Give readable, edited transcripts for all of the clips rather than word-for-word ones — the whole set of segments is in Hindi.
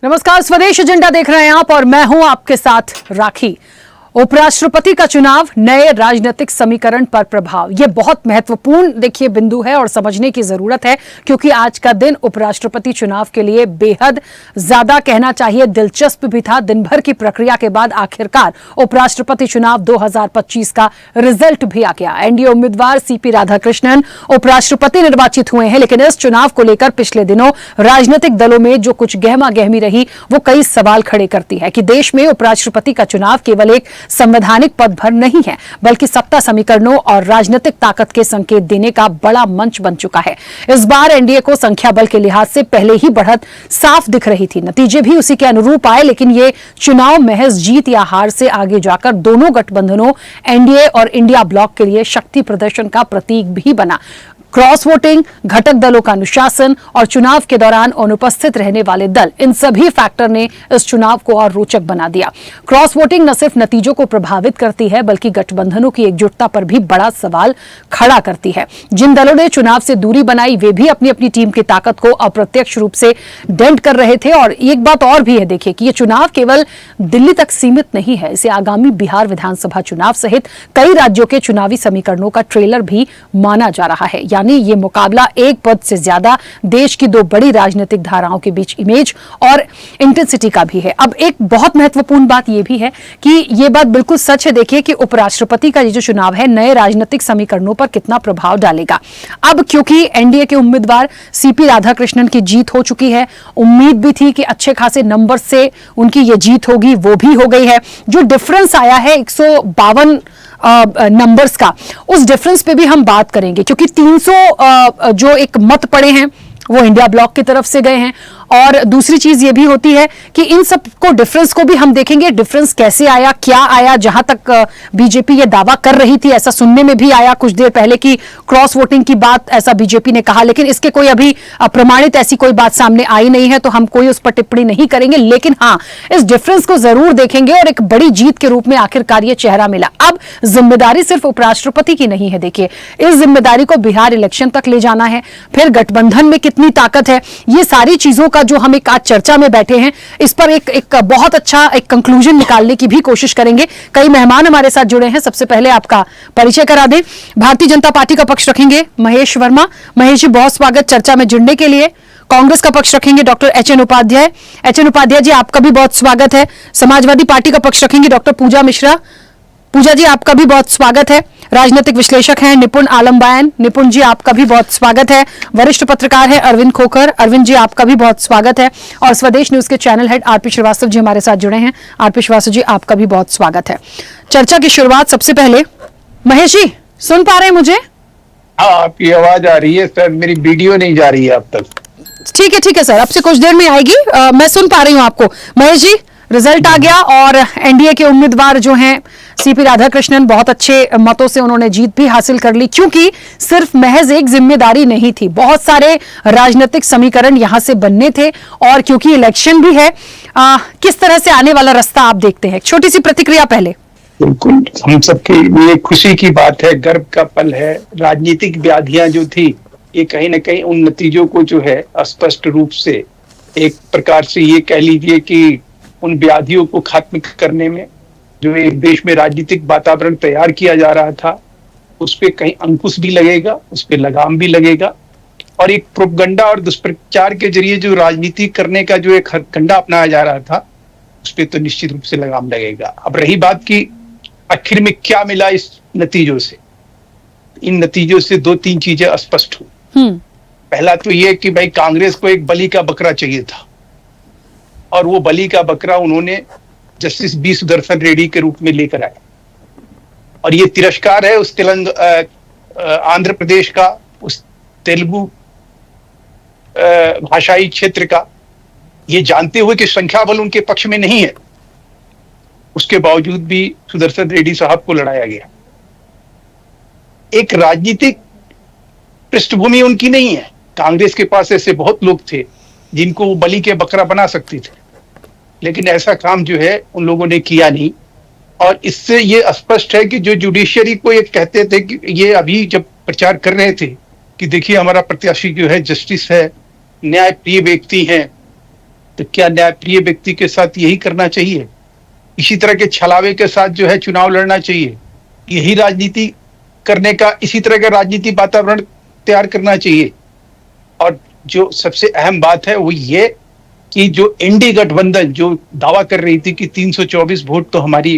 नमस्कार, स्वदेश एजेंडा देख रहे हैं आप और मैं हूं आपके साथ राखी। उपराष्ट्रपति का चुनाव नए राजनीतिक समीकरण पर प्रभाव, यह बहुत महत्वपूर्ण देखिए बिंदु है और समझने की जरूरत है, क्योंकि आज का दिन उपराष्ट्रपति चुनाव के लिए बेहद ज्यादा कहना चाहिए दिलचस्प भी था। दिन भर की प्रक्रिया के बाद आखिरकार उपराष्ट्रपति चुनाव 2025 का रिजल्ट भी आ गया। एनडीए उम्मीदवार सीपी राधाकृष्णन उपराष्ट्रपति निर्वाचित हुए हैं, लेकिन इस चुनाव को लेकर पिछले दिनों राजनीतिक दलों में जो कुछ गहमा गहमी रही वो कई सवाल खड़े करती है कि देश में उपराष्ट्रपति का चुनाव केवल एक संवैधानिक पद भर नहीं है, बल्कि सत्ता समीकरणों और राजनीतिक ताकत के संकेत देने का बड़ा मंच बन चुका है। इस बार एनडीए को संख्या बल के लिहाज से पहले ही बढ़त साफ दिख रही थी, नतीजे भी उसी के अनुरूप आए, लेकिन ये चुनाव महज जीत या हार से आगे जाकर दोनों गठबंधनों एनडीए और इंडिया ब्लॉक के लिए शक्ति प्रदर्शन का प्रतीक भी बना। क्रॉस वोटिंग, घटक दलों का अनुशासन और चुनाव के दौरान अनुपस्थित रहने वाले दल, इन सभी फैक्टर ने इस चुनाव को और रोचक बना दिया। क्रॉस वोटिंग न सिर्फ नतीजों को प्रभावित करती है, बल्कि गठबंधनों की एकजुटता पर भी बड़ा सवाल खड़ा करती है। जिन दलों ने चुनाव से दूरी बनाई वे भी अपनी अपनी टीम की ताकत को अप्रत्यक्ष रूप से डेंट कर रहे थे। और एक बात और भी है, देखिए कि यह चुनाव केवल दिल्ली तक सीमित नहीं है, इसे आगामी बिहार विधानसभा चुनाव सहित कई राज्यों के चुनावी समीकरणों का ट्रेलर भी माना जा रहा है। ये मुकाबला एक पद से ज्यादा देश की दो बड़ी राजनीतिक धाराओं के बीच इमेज और इंटेंसिटी का भी है। अब एक बहुत महत्वपूर्ण बात यह भी है कि यह बात बिल्कुल सच है, देखिए कि उपराष्ट्रपति का ये जो चुनाव है नए राजनीतिक समीकरणों पर कितना प्रभाव डालेगा। अब क्योंकि एनडीए के उम्मीदवार सीपी राधाकृष्णन की जीत हो चुकी है, उम्मीद भी थी कि अच्छे खासे नंबर से उनकी ये जीत होगी, वो भी हो गई है। जो डिफरेंस आया है 152 नंबर्स का, उस डिफरेंस पे भी हम बात करेंगे, क्योंकि 300 जो एक मत पड़े हैं वो इंडिया ब्लॉक की तरफ से गए हैं। और दूसरी चीज ये भी होती है कि इन सब को डिफरेंस को भी हम देखेंगे, डिफरेंस कैसे आया, क्या आया। जहां तक बीजेपी ये दावा कर रही थी, ऐसा सुनने में भी आया कुछ देर पहले कि क्रॉस वोटिंग की बात ऐसा बीजेपी ने कहा, लेकिन इसके कोई अभी प्रमाणित ऐसी कोई बात सामने आई नहीं है, तो हम कोई उस पर टिप्पणी नहीं करेंगे। लेकिन हाँ, इस डिफरेंस को जरूर देखेंगे और एक बड़ी जीत के रूप में आखिरकार ये चेहरा मिला। अब जिम्मेदारी सिर्फ उपराष्ट्रपति की नहीं है, देखिए इस जिम्मेदारी को बिहार इलेक्शन तक ले जाना है, फिर गठबंधन में कितनी ताकत है, ये सारी चीजों का जो हम एक आज चर्चा में बैठे हैं, इस पर एक बहुत अच्छा एक कंक्लूजन निकालने की भी कोशिश करेंगे। कई मेहमान हमारे साथ जुड़े हैं, सबसे पहले आपका परिचय करा दें। भारतीय जनता पार्टी का पक्ष रखेंगे महेश वर्मा। महेश जी, बहुत स्वागत चर्चा में जुड़ने के लिए। कांग्रेस का पक्ष रखेंगे doctor H N. Upadhyay. H N. Upadhyay ji, आपका भी बहुत स्वागत है। समाजवादी पार्टी का पक्ष रखेंगे डॉक्टर पूजा मिश्रा। पूजा जी, आपका भी बहुत स्वागत है। राजनीतिक विश्लेषक हैं निपुण आलम बयान। निपुण जी, आपका भी बहुत स्वागत है। वरिष्ठ पत्रकार है अरविंद खोखर। अरविंद जी, आपका भी बहुत स्वागत है। और स्वदेश न्यूज के channel head RP Srivastava ji हमारे साथ जुड़े हैं। आरपी श्रीवास्तव जी, आपका भी बहुत स्वागत है। चर्चा की शुरुआत सबसे पहले महेश जी, सुन पा रहे हैं मुझे? हाँ, आपकी आवाज आ रही है सर, मेरी वीडियो नहीं जा रही है अब तक। ठीक है सर, अब से कुछ देर में आएगी। मैं सुन पा रही हूँ आपको। महेश जी, रिजल्ट आ गया और एनडीए के उम्मीदवार जो हैं सीपी राधाकृष्णन, बहुत अच्छे मतों से उन्होंने जीत भी हासिल कर ली, क्योंकि सिर्फ महज एक जिम्मेदारी नहीं थी, बहुत सारे राजनीतिक समीकरण यहां से बनने थे। और क्योंकि इलेक्शन भी है, किस तरह से आने वाला रास्ता आप देखते हैं? छोटी सी प्रतिक्रिया पहले। बिल्कुल, हम सबके लिए खुशी की बात है, गर्व का पल है। राजनीतिक व्याधियां जो थी, ये कहीं ना कहीं उन नतीजों को जो है स्पष्ट रूप से एक प्रकार से ये कह लीजिए कि उन व्याधियों को खत्म करने में जो एक देश में राजनीतिक वातावरण तैयार किया जा रहा था, उस पर कहीं अंकुश भी लगेगा, उस पर लगाम भी लगेगा। और एक प्रोपगंडा और दुष्प्रचार के जरिए जो राजनीति करने का जो एक हथकंडा अपनाया जा रहा था, उस पर तो निश्चित रूप से लगाम लगेगा। अब रही बात कि आखिर में क्या मिला इस नतीजों से, इन नतीजों से दो तीन चीजें स्पष्ट हुई। पहला तो ये कि भाई कांग्रेस को एक बलि का बकरा चाहिए था, और वो बलि का बकरा उन्होंने जस्टिस बी सुदर्शन रेड्डी के रूप में लेकर आए। और ये तिरस्कार है उस आंध्र प्रदेश का, उस तेलुगु भाषाई क्षेत्र का, ये जानते हुए कि संख्या बल उनके पक्ष में नहीं है, उसके बावजूद भी सुदर्शन रेड्डी साहब को लड़ाया गया। एक राजनीतिक पृष्ठभूमि उनकी नहीं है। कांग्रेस के पास ऐसे बहुत लोग थे जिनको वो बलि के बकरा बना सकती थे, लेकिन ऐसा काम जो है उन लोगों ने किया नहीं। और इससे ये स्पष्ट है कि जो जुडिशियरी को ये कहते थे कि ये अभी जब प्रचार कर रहे थे कि देखिए हमारा प्रत्याशी जो है जस्टिस है, न्यायप्रिय व्यक्ति हैं, तो क्या न्यायप्रिय व्यक्ति के साथ यही करना चाहिए? इसी तरह के छलावे के साथ जो है चुनाव लड़ना चाहिए? यही राजनीति करने का, इसी तरह का राजनीति वातावरण तैयार करना चाहिए? और जो सबसे अहम बात है वो ये कि जो इंडी गठबंधन जो दावा कर रही थी कि 324 वोट तो हमारी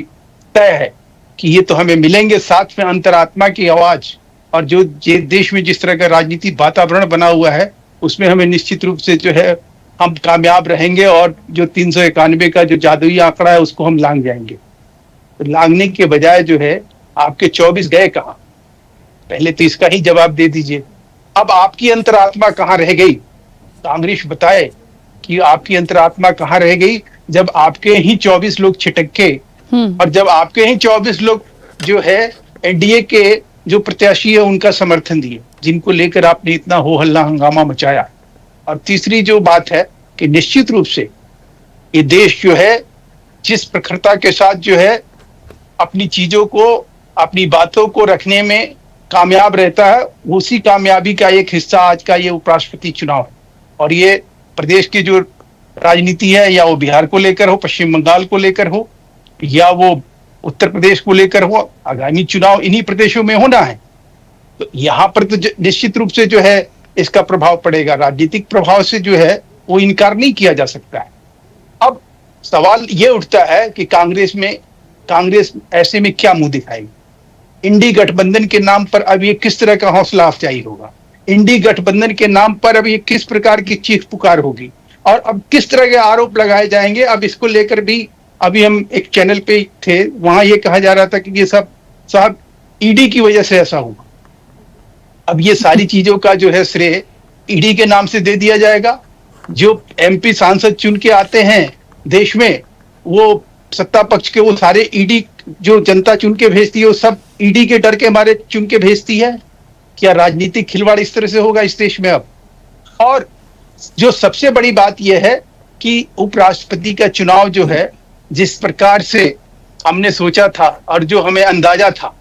तय है कि ये तो हमें मिलेंगे, साथ में अंतरात्मा की आवाज, और जो देश में जिस तरह का राजनीति वातावरण बना हुआ है उसमें हमें निश्चित रूप से जो है हम कामयाब रहेंगे, और जो 391 का जो जादुई आंकड़ा है उसको हम लांग जाएंगे। तो लांगने के बजाय जो है आपके 24 गए कहां? पहले तो इसका ही जवाब दे दीजिए। अब आपकी अंतरात्मा कहां रह गई? कांग्रेस बताए कि आपकी अंतरात्मा कहां रह गई जब आपके ही 24 लोग छिटके, और जब आपके ही 24 लोग जो है एनडीए के जो प्रत्याशी है उनका समर्थन दिए, जिनको लेकर आपने इतना हो हल्ला हंगामा मचाया। और तीसरी जो बात है कि निश्चित रूप से ये देश जो है जिस प्रखरता के साथ जो है अपनी चीजों को, अपनी बातों को रखने में कामयाब रहता है, उसी कामयाबी का एक हिस्सा आज का ये उपराष्ट्रपति चुनाव है। और ये प्रदेश की जो राजनीति है, या वो बिहार को लेकर हो, पश्चिम बंगाल को लेकर हो, या वो उत्तर प्रदेश को लेकर हो, आगामी चुनाव इन्हीं प्रदेशों में होना है। तो यहाँ पर तो निश्चित रूप से जो है इसका प्रभाव पड़ेगा। राजनीतिक प्रभाव से जो है वो इनकार नहीं किया जा सकता है। अब सवाल ये उठता है कि कांग्रेस ऐसे में क्या मुंह दिखाएगी? इंडी गठबंधन के नाम पर अब ये किस तरह का हौसला अफजाई होगा? इंडी गठबंधन के नाम पर अब ये किस प्रकार की चीख पुकार होगी, और अब किस तरह के आरोप लगाए जाएंगे? अब इसको लेकर भी अभी हम एक चैनल पे थे, वहां ये कहा जा रहा था कि ये सब साहब ईडी की वजह से ऐसा हुआ। अब ये सारी चीजों का जो है श्रेय ईडी के नाम से दे दिया जाएगा। जो एमपी सांसद चुन के आते हैं देश में, वो सत्ता पक्ष के वो सारे ईडी, जो जनता चुन के भेजती है वो सब ईडी के डर के मारे चुन के भेजती है। क्या राजनीतिक खिलवाड़ इस तरह से होगा इस देश में अब? और जो सबसे बड़ी बात यह है कि उपराष्ट्रपति का चुनाव जो है जिस प्रकार से हमने सोचा था और जो हमें अंदाजा था,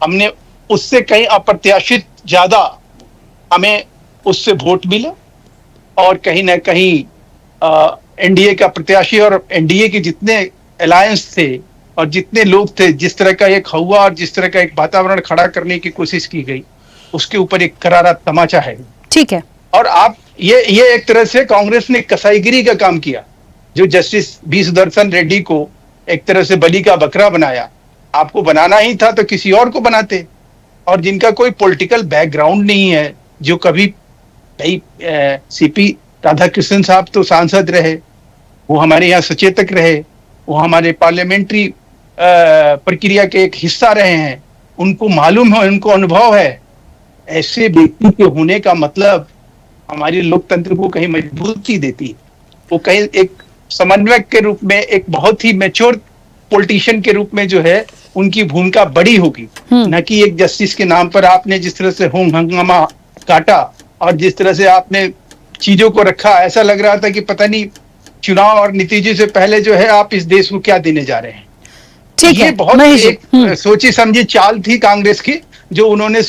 हमने उससे कहीं अप्रत्याशित ज्यादा हमें उससे वोट मिले, और कहीं ना कहीं एनडीए का प्रत्याशी और एनडीए के जितने अलायंस थे और जितने लोग थे, जिस तरह का एक हुआ और जिस तरह का एक वातावरण खड़ा करने की कोशिश की गई, उसके ऊपर एक करारा तमाचा है। ठीक है। और आप ये एक तरह से कांग्रेस ने कसाईगिरी का काम किया। जो जस्टिस बी सुदर्शन रेड्डी को एक तरह से बलि का बकरा बनाया। आपको बनाना ही था तो किसी और को बनाते, और जिनका कोई पॉलिटिकल बैकग्राउंड नहीं है, जो कभी भाई सीपी राधाकृष्णन साहब तो सांसद रहे, वो हमारे यहाँ सचेतक रहे, वो हमारे पार्लियामेंट्री प्रक्रिया के एक हिस्सा रहे हैं, उनको मालूम है, उनको अनुभव है। ऐसे व्यक्ति के होने का मतलब हमारे लोकतंत्र को कहीं मजबूती देती है। वो कहीं एक समन्वयक के रूप में, एक बहुत ही मैच्योर पॉलिटिशियन के रूप में जो है उनकी भूमिका बड़ी होगी, न कि एक जस्टिस के नाम पर आपने जिस तरह से हंगामा काटा और जिस तरह से आपने चीजों को रखा। ऐसा लग रहा था कि पता नहीं चुनाव और नतीजे से पहले जो है आप इस देश को क्या देने जा रहे हैं। ठीक है, ये बहुत एक सोची समझी चाल थी कांग्रेस की, जो उन्होंने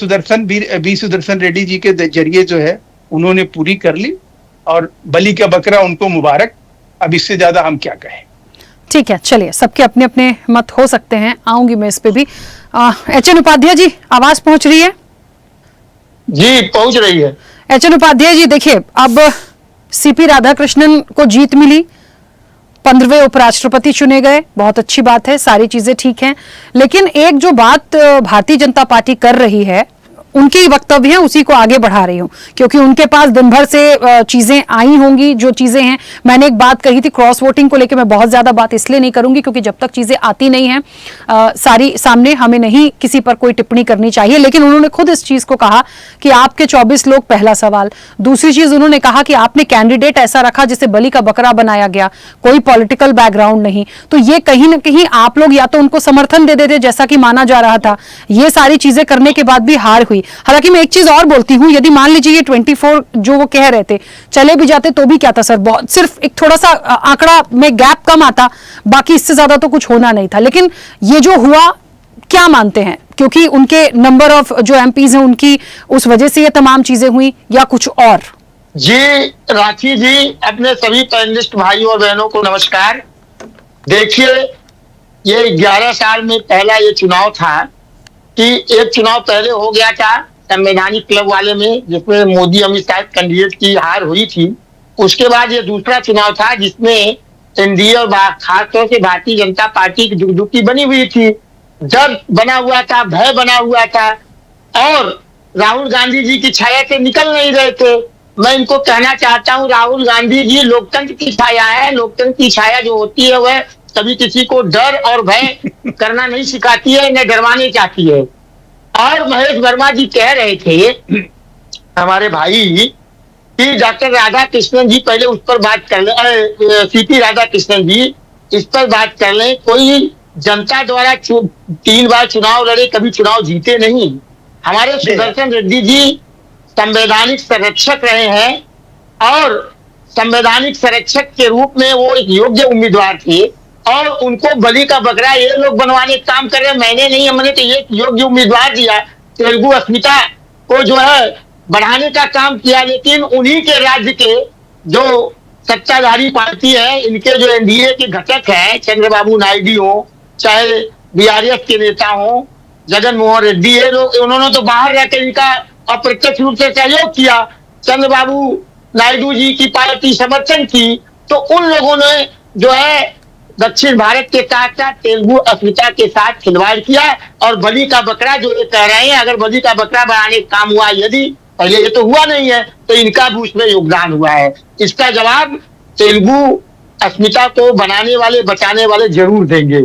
बी सुदर्शन रेड्डी जी के जरिए जो है उन्होंने पूरी कर ली, और बलि का बकरा उनको मुबारक। अब इससे ज्यादा हम क्या कहें। ठीक है, चलिए, सबके अपने अपने मत हो सकते हैं, आऊंगी मैं इस पे भी। एच.एन. उपाध्याय जी, आवाज पहुंच रही है? जी पहुंच रही है। एच.एन. उपाध्याय जी, देखिए, अब सीपी राधाकृष्णन को जीत मिली, 15वें उपराष्ट्रपति चुने गए, बहुत अच्छी बात है, सारी चीजें ठीक हैं। लेकिन एक जो बात भारतीय जनता पार्टी कर रही है, उनके ही वक्तव्य हैं, उसी को आगे बढ़ा रही हूं, क्योंकि उनके पास दिन भर से चीजें आई होंगी, जो चीजें हैं। मैंने एक बात कही थी क्रॉस वोटिंग को लेकर, मैं बहुत ज्यादा बात इसलिए नहीं करूंगी क्योंकि जब तक चीजें आती नहीं हैं सारी सामने, हमें नहीं किसी पर कोई टिप्पणी करनी चाहिए। लेकिन उन्होंने खुद इस चीज को कहा कि आपके 24 लोग, पहला सवाल। दूसरी चीज उन्होंने कहा कि आपने कैंडिडेट ऐसा रखा जिसे बलि का बकरा बनाया गया, कोई पॉलिटिकल बैकग्राउंड नहीं। तो ये कहीं ना कहीं आप लोग या तो उनको समर्थन दे देते जैसा कि माना जा रहा था, ये सारी चीजें करने के बाद भी हार हुई। हालांकि मैं एक चीज और बोलती हूं, यदि मान लीजिए ये 24 जो वो कह रहे थे चले भी जाते तो भी क्या था सर, बहुत सिर्फ एक थोड़ा सा आंकड़ा में गैप कम आता, बाकी इससे ज्यादा तो कुछ होना नहीं था। लेकिन ये जो हुआ, क्या मानते हैं? क्योंकि उनके नंबर ऑफ जो एमपीज हैं उनकी उस वजह से ये तमाम चीजें हुई, या कुछ और? जी राखी जी, अपने सभी पैनलिस्ट भाइयों और बहनों को नमस्कार। देखिए, ये 11 साल में पहला ये चुनाव था कि एक चुनाव पहले हो गया था संवैधानिक क्लब वाले में, जिसमें मोदी अमित शाह कैंडिडेट की हार हुई थी। उसके बाद ये दूसरा चुनाव था जिसमें एनडीए और खासतौर से भारतीय जनता पार्टी की दुगदुकी बनी हुई थी। डर बना हुआ था, भय बना हुआ था और राहुल गांधी जी की छाया से निकल नहीं रहे थे। मैं इनको कहना चाहता हूं, राहुल गांधी जी लोकतंत्र की छाया है। लोकतंत्र की छाया जो होती है वह कभी किसी को डर और भय करना नहीं सिखाती है, न डरवाने चाहती है। और महेश वर्मा जी कह रहे थे हमारे भाई कि डॉक्टर राधा कृष्णन जी पहले उस पर बात कर ले, सीपी राधा कृष्णन जी इस पर बात कर लें। कोई जनता द्वारा 3 बार चुनाव लड़े, कभी चुनाव जीते नहीं। हमारे सुदर्शन रेड्डी जी संवैधानिक संरक्षक रहे हैं और संवैधानिक संरक्षक के रूप में वो एक योग्य उम्मीदवार थे और उनको बलि का बकरा ये लोग बनवाने का काम कर रहे हैं। मैंने नहीं, हमने तो ये योग्य उम्मीदवार दिया, तेलुगु अस्मिता को जो है बढ़ाने का काम किया। लेकिन उन्हीं के राज्य के जो सत्ताधारी पार्टी है, इनके जो एनडीए के घटक हैं, चंद्रबाबू नायडू हो चाहे बीआरएस के नेता हो जगन मोहन रेड्डी, ये लोग उन्होंने तो बाहर रहकर इनका अप्रत्यक्ष रूप से सहयोग किया। चंद्रबाबू नायडू जी की पार्टी समर्थन की, तो उन लोगों ने जो है दक्षिण भारत के साथ साथ तेलुगु अस्मिता के साथ खिलवाड़ किया और बलि का बकरा जो ये कह रहे हैं, अगर बलि का बकरा बनाने का काम हुआ, यदि पहले ये तो हुआ नहीं है, तो इनका भी उसमें योगदान हुआ है। इसका जवाब तेलुगु अस्मिता को बनाने वाले बचाने वाले जरूर देंगे।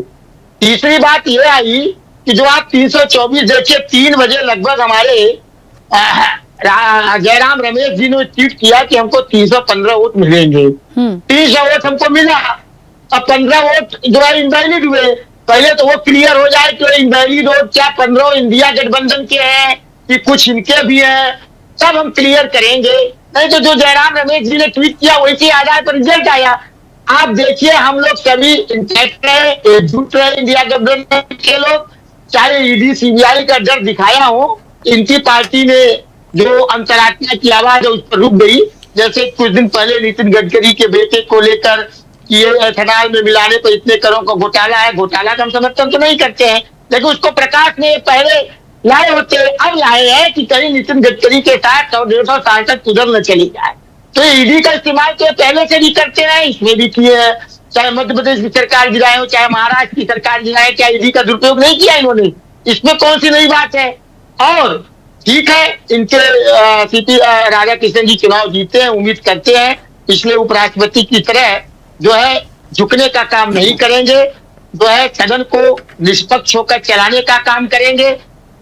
तीसरी बात यह आई कि जो आप 324 देखिए, 3 बजे लगभग हमारे जयराम रमेश जी ने ट्वीट किया कि हमको 315 वोट मिलेंगे। 300 वोट हमको मिला और 15 वोट जो है इनवैलिड हुए। पहले तो वो क्लियर हो जाए कि इनवैलिड वोट क्या 15 इंडिया गठबंधन के हैं कि कुछ इनके भी हैं, सब हम क्लियर करेंगे। नहीं तो जो जयराम रमेश जी ने ट्वीट किया वैसे आधार पर रिजल्ट आया। आप देखिए, हम लोग सभी इंटैक्ट रहे, एकजुट रहे, इंडिया गठबंधन के लोग, चाहे ईडी सीबीआई का डर दिखाया हो, इनकी पार्टी ने जो अंतरात्मा की आवाज है उस पर रुक गई। जैसे कुछ दिन पहले नितिन गडकरी के बेटे को लेकर कि ये एथेनॉल में मिलाने पर इतने करोड़ का घोटाला है, घोटाला का हम समर्थन तो नहीं करते हैं, लेकिन उसको प्रकाश ने पहले लाए होते, अब लाए हैं कि कहीं नितिन गडकरी के साथ 100-150 साल तक उधर न चली जाए। तो ईडी का इस्तेमाल तो पहले से भी करते हैं, इसमें भी किए हैं। चाहे मध्य प्रदेश की सरकार गिराए हो, चाहे महाराष्ट्र की सरकार गिराए, क्या ईडी का दुरुपयोग नहीं किया इन्होंने? इसमें कौन सी नई बात है? और ठीक है, इनके सीपी राधा कृष्णन जी चुनाव जीते हैं, उम्मीद करते हैं पिछले उपराष्ट्रपति की तरह जो है झुकने का काम नहीं करेंगे, जो है सदन को निष्पक्ष होकर चलाने का काम करेंगे।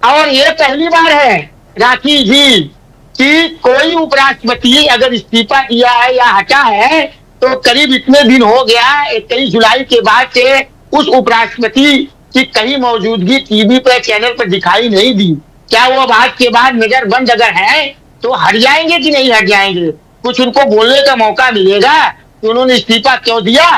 और ये पहली बार है राखी जी कि कोई उपराष्ट्रपति अगर इस्तीफा दिया है या हटा है, तो करीब इतने दिन हो गया 21 जुलाई के बाद से उस उपराष्ट्रपति की कहीं मौजूदगी टीवी पर चैनल पर दिखाई नहीं दी। क्या वो आज के बाद नजर बंद अगर है तो हट जाएंगे कि नहीं हट जाएंगे? कुछ उनको बोलने का मौका मिलेगा कि उन्होंने इस्तीफा क्यों दिया?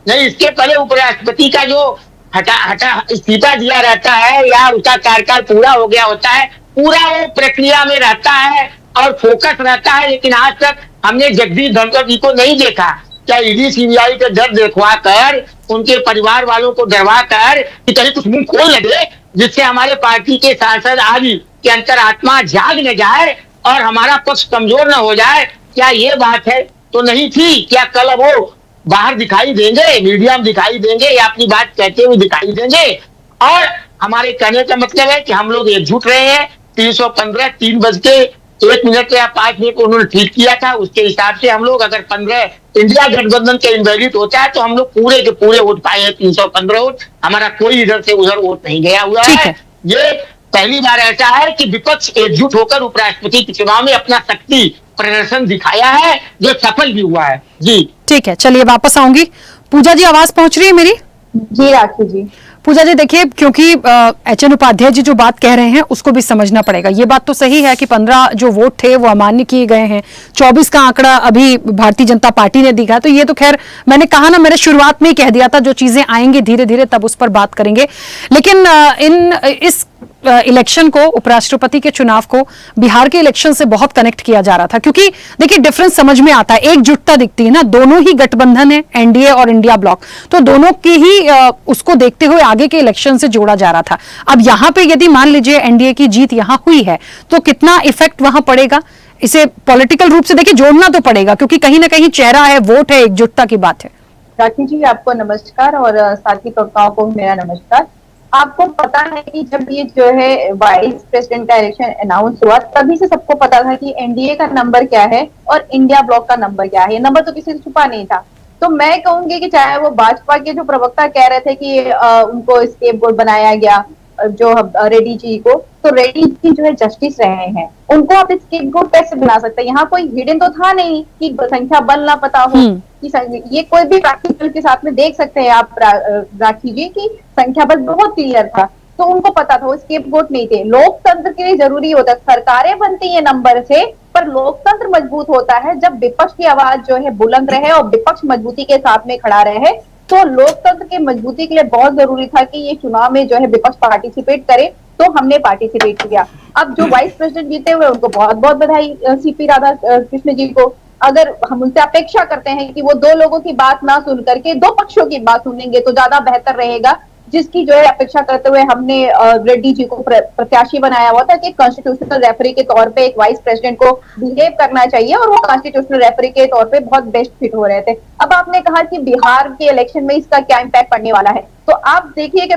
नहीं, इसके पहले उपराष्ट्रपति का जो हटा इस्तीफा दिया रहता है या उसका कार्यकाल पूरा हो गया होता है, पूरा वो प्रक्रिया में रहता है और फोकस रहता है। लेकिन आज तक हमने जगदीप धनखड़ जी को नहीं देखा। क्या ईडी सीबीआई का डर देखवा कर, उनके परिवार वालों को डरवा कर कि कहीं कुछ मुंह खोल लगे जिससे हमारे पार्टी के सांसद आदि के अंतरात्मा जाग न जाए और हमारा पक्ष कमजोर न हो जाए? क्या ये बात है तो नहीं थी? क्या कल वो बाहर दिखाई देंगे, मीडिया में दिखाई देंगे या अपनी बात कहते हुए दिखाई देंगे? और हमारे कहने का मतलब है कि हम लोग एकजुट रहे हैं। 315 3:01 या 5 मिनट उन्होंने ठीक किया था, उसके हिसाब से हम लोग अगर 15 इंडिया गठबंधन के इनवैलिड होता है तो हम लोग पूरे के पूरे वोट पाए हैं, 315 वोट। हमारा कोई इधर से उधर वोट नहीं गया हुआ है। ये पहली बार ऐसा है कि विपक्ष एकजुट होकर उपराष्ट्रपति के चुनाव में अपना शक्ति प्रदर्शन दिखाया है, जो सफल भी हुआ है। जी ठीक है, चलिए वापस आऊंगी। पूजा जी, आवाज पहुंच रही है मेरी? जी राखी जी। पूजा जी देखिए, क्योंकि एचएन उपाध्याय जी जो बात कह रहे हैं उसको भी समझना पड़ेगा। ये बात तो सही है कि 15 जो वोट थे वो अमान्य किए गए हैं, 24 का आंकड़ा अभी भारतीय जनता पार्टी ने दिखा। तो ये तो खैर मैंने कहा ना, मैंने शुरुआत में ही कह दिया था, जो चीजें आएंगी धीरे धीरे तब उस पर बात करेंगे। लेकिन इस इलेक्शन को, उपराष्ट्रपति के चुनाव को बिहार के इलेक्शन से बहुत कनेक्ट किया जा रहा था, क्योंकि देखिए डिफरेंस समझ में आता है, एकजुटता दिखती है ना, दोनों ही गठबंधन है, एनडीए और इंडिया ब्लॉक, तो दोनों की ही उसको देखते हुए आगे के इलेक्शन से जोड़ा जा रहा था। अब यहां पे यदि मान लीजिए एनडीए की जीत यहां हुई है तो कितना इफेक्ट वहां पड़ेगा? इसे पॉलिटिकल रूप से देखिए जोड़ना तो पड़ेगा, क्योंकि कहीं ना कहीं चेहरा है, वोट है, एकजुटता की बात है। राखी जी, आपको नमस्कार और साथी प्रवक्ताओं को मेरा नमस्कार। आपको पता है कि जब ये जो है वाइस प्रेसिडेंट का इलेक्शन अनाउंस हुआ, तभी से सबको पता था कि एनडीए का नंबर क्या है और इंडिया ब्लॉक का नंबर क्या है। ये नंबर तो किसी से छुपा नहीं था। तो मैं कहूंगी कि चाहे वो भाजपा के जो प्रवक्ता कह रहे थे कि उनको स्केप गोट बनाया गया, जो रेड्डी जी को, तो रेड्डी जी जो है जस्टिस रहे हैं, उनको आप स्केप गोट कैसे बना सकते हैं? यहाँ कोई हिडन तो था नहीं कि संख्या बल ना पता हो कि ये कोई भी प्रैक्टिकल के साथ में देख सकते हैं आप राखी जी की संख्या बल बहुत क्लियर था, तो उनको पता था, वो स्केप गोट नहीं थे। लोकतंत्र के लिए जरूरी होता है, सरकारें बनती है नंबर से, पर लोकतंत्र मजबूत होता है जब विपक्ष की आवाज जो है बुलंद रहे और विपक्ष मजबूती के साथ में खड़ा रहे। तो लोकतंत्र के मजबूती के लिए बहुत जरूरी था कि ये चुनाव में जो है विपक्ष पार्टिसिपेट करे, तो हमने पार्टिसिपेट किया। अब जो वाइस प्रेसिडेंट जीते हुए उनको बहुत बहुत बधाई सीपी राधा कृष्ण जी को। अगर हम उनसे अपेक्षा करते हैं कि वो दो लोगों की बात ना सुन करके दो पक्षों की बात सुनेंगे तो ज्यादा बेहतर रहेगा, जिसकी जो है अपेक्षा करते हुए हमने रेड्डी जी को प्रत्याशी बनाया हुआ था कि कॉन्स्टिट्यूशनल रेफरी के तौर पे एक वाइस प्रेसिडेंट को बिहेव करना चाहिए, और वो कॉन्स्टिट्यूशनल रेफरी के तौर पे बहुत बेस्ट फिट हो रहे थे। अब आपने कहा कि बिहार के इलेक्शन में इसका क्या इम्पैक्ट पड़ने वाला है, तो आप देखिए कि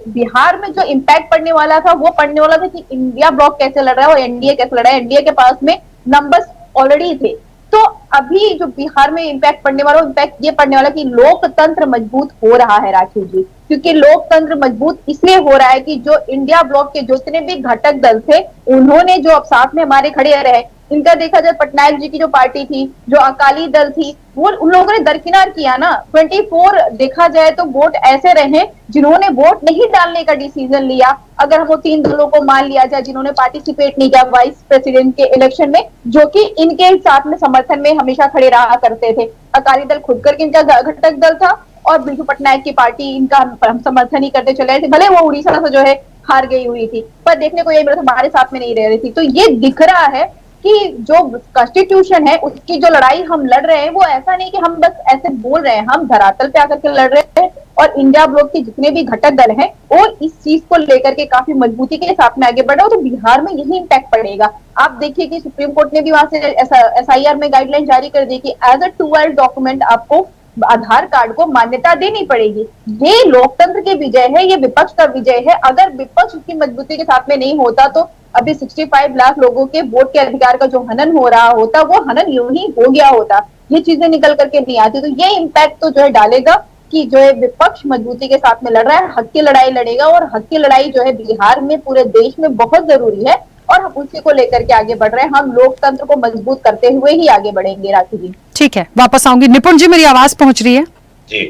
बिहार में जो इम्पैक्ट पड़ने वाला था वो पड़ने वाला था कि इंडिया ब्लॉक कैसे लड़ रहा है और एनडीए कैसे लड़ रहा है। एनडीए के पास में नंबर्स ऑलरेडी थे। तो अभी जो बिहार में इम्पैक्ट पड़ने वाला, इम्पैक्ट ये पड़ने वाला कि लोकतंत्र मजबूत हो रहा है राखी जी, क्योंकि लोकतंत्र मजबूत इसलिए हो रहा है कि जो इंडिया ब्लॉक के जितने भी घटक दल थे उन्होंने जो अब साथ में हमारे खड़े रहे, इनका देखा जाए पटनायक जी की जो पार्टी थी, जो अकाली दल थी, वो उन लोगों ने दरकिनार किया ना। 24 देखा जाए तो वोट ऐसे रहे जिन्होंने वोट नहीं डालने का डिसीजन लिया। अगर हम वो 3 दलों को मान लिया जाए जिन्होंने पार्टिसिपेट नहीं किया वाइस प्रेसिडेंट के इलेक्शन में, जो कि इनके साथ में समर्थन में हमेशा खड़े रहा करते थे। अकाली दल खुद करके इनका घटक दल था और बिरजू पटनायक की पार्टी इनका हम समर्थन ही करते चले थे, भले वो उड़ीसा से जो है हार गई हुई थी, पर देखने को ये मिला हमारे साथ में नहीं रह रही थी। तो ये दिख रहा है कि जो कॉन्स्टिट्यूशन है उसकी जो लड़ाई हम लड़ रहे हैं वो ऐसा नहीं कि हम बस ऐसे बोल रहे हैं, हम धरातल पे आकर के लड़ रहे हैं। और इंडिया ब्लॉक के जितने भी घटक दल हैं वो इस चीज को लेकर के काफी मजबूती के साथ में आगे बढ़ रहे हो, तो बिहार में यही इम्पैक्ट पड़ेगा। आप देखिए कि सुप्रीम कोर्ट ने भी वहां से एसआईआर में गाइडलाइन जारी कर दी कि एज अ 2 डॉक्यूमेंट आपको आधार कार्ड को मान्यता देनी पड़ेगी। ये लोकतंत्र की विजय है, ये विपक्ष का विजय है। अगर विपक्ष की मजबूती के साथ में नहीं होता तो अभी 65 लाख लोगों के वोट के अधिकार का जो हनन हो रहा होता वो हनन यूं ही हो गया होता, ये चीजें निकल करके नहीं आती। तो ये इम्पैक्ट तो जो है डालेगा कि जो है विपक्ष मजबूती के साथ में लड़ रहा है, हक की लड़ाई लड़ेगा, और हक की लड़ाई जो है बिहार में पूरे देश में बहुत जरूरी है और हम उसी को लेकर के आगे बढ़ रहे हैं। हम लोकतंत्र को मजबूत करते हुए ही आगे बढ़ेंगे राखी जी। ठीक है, वापस आऊंगी। निपुण जी, मेरी आवाज पहुंच रही है? जी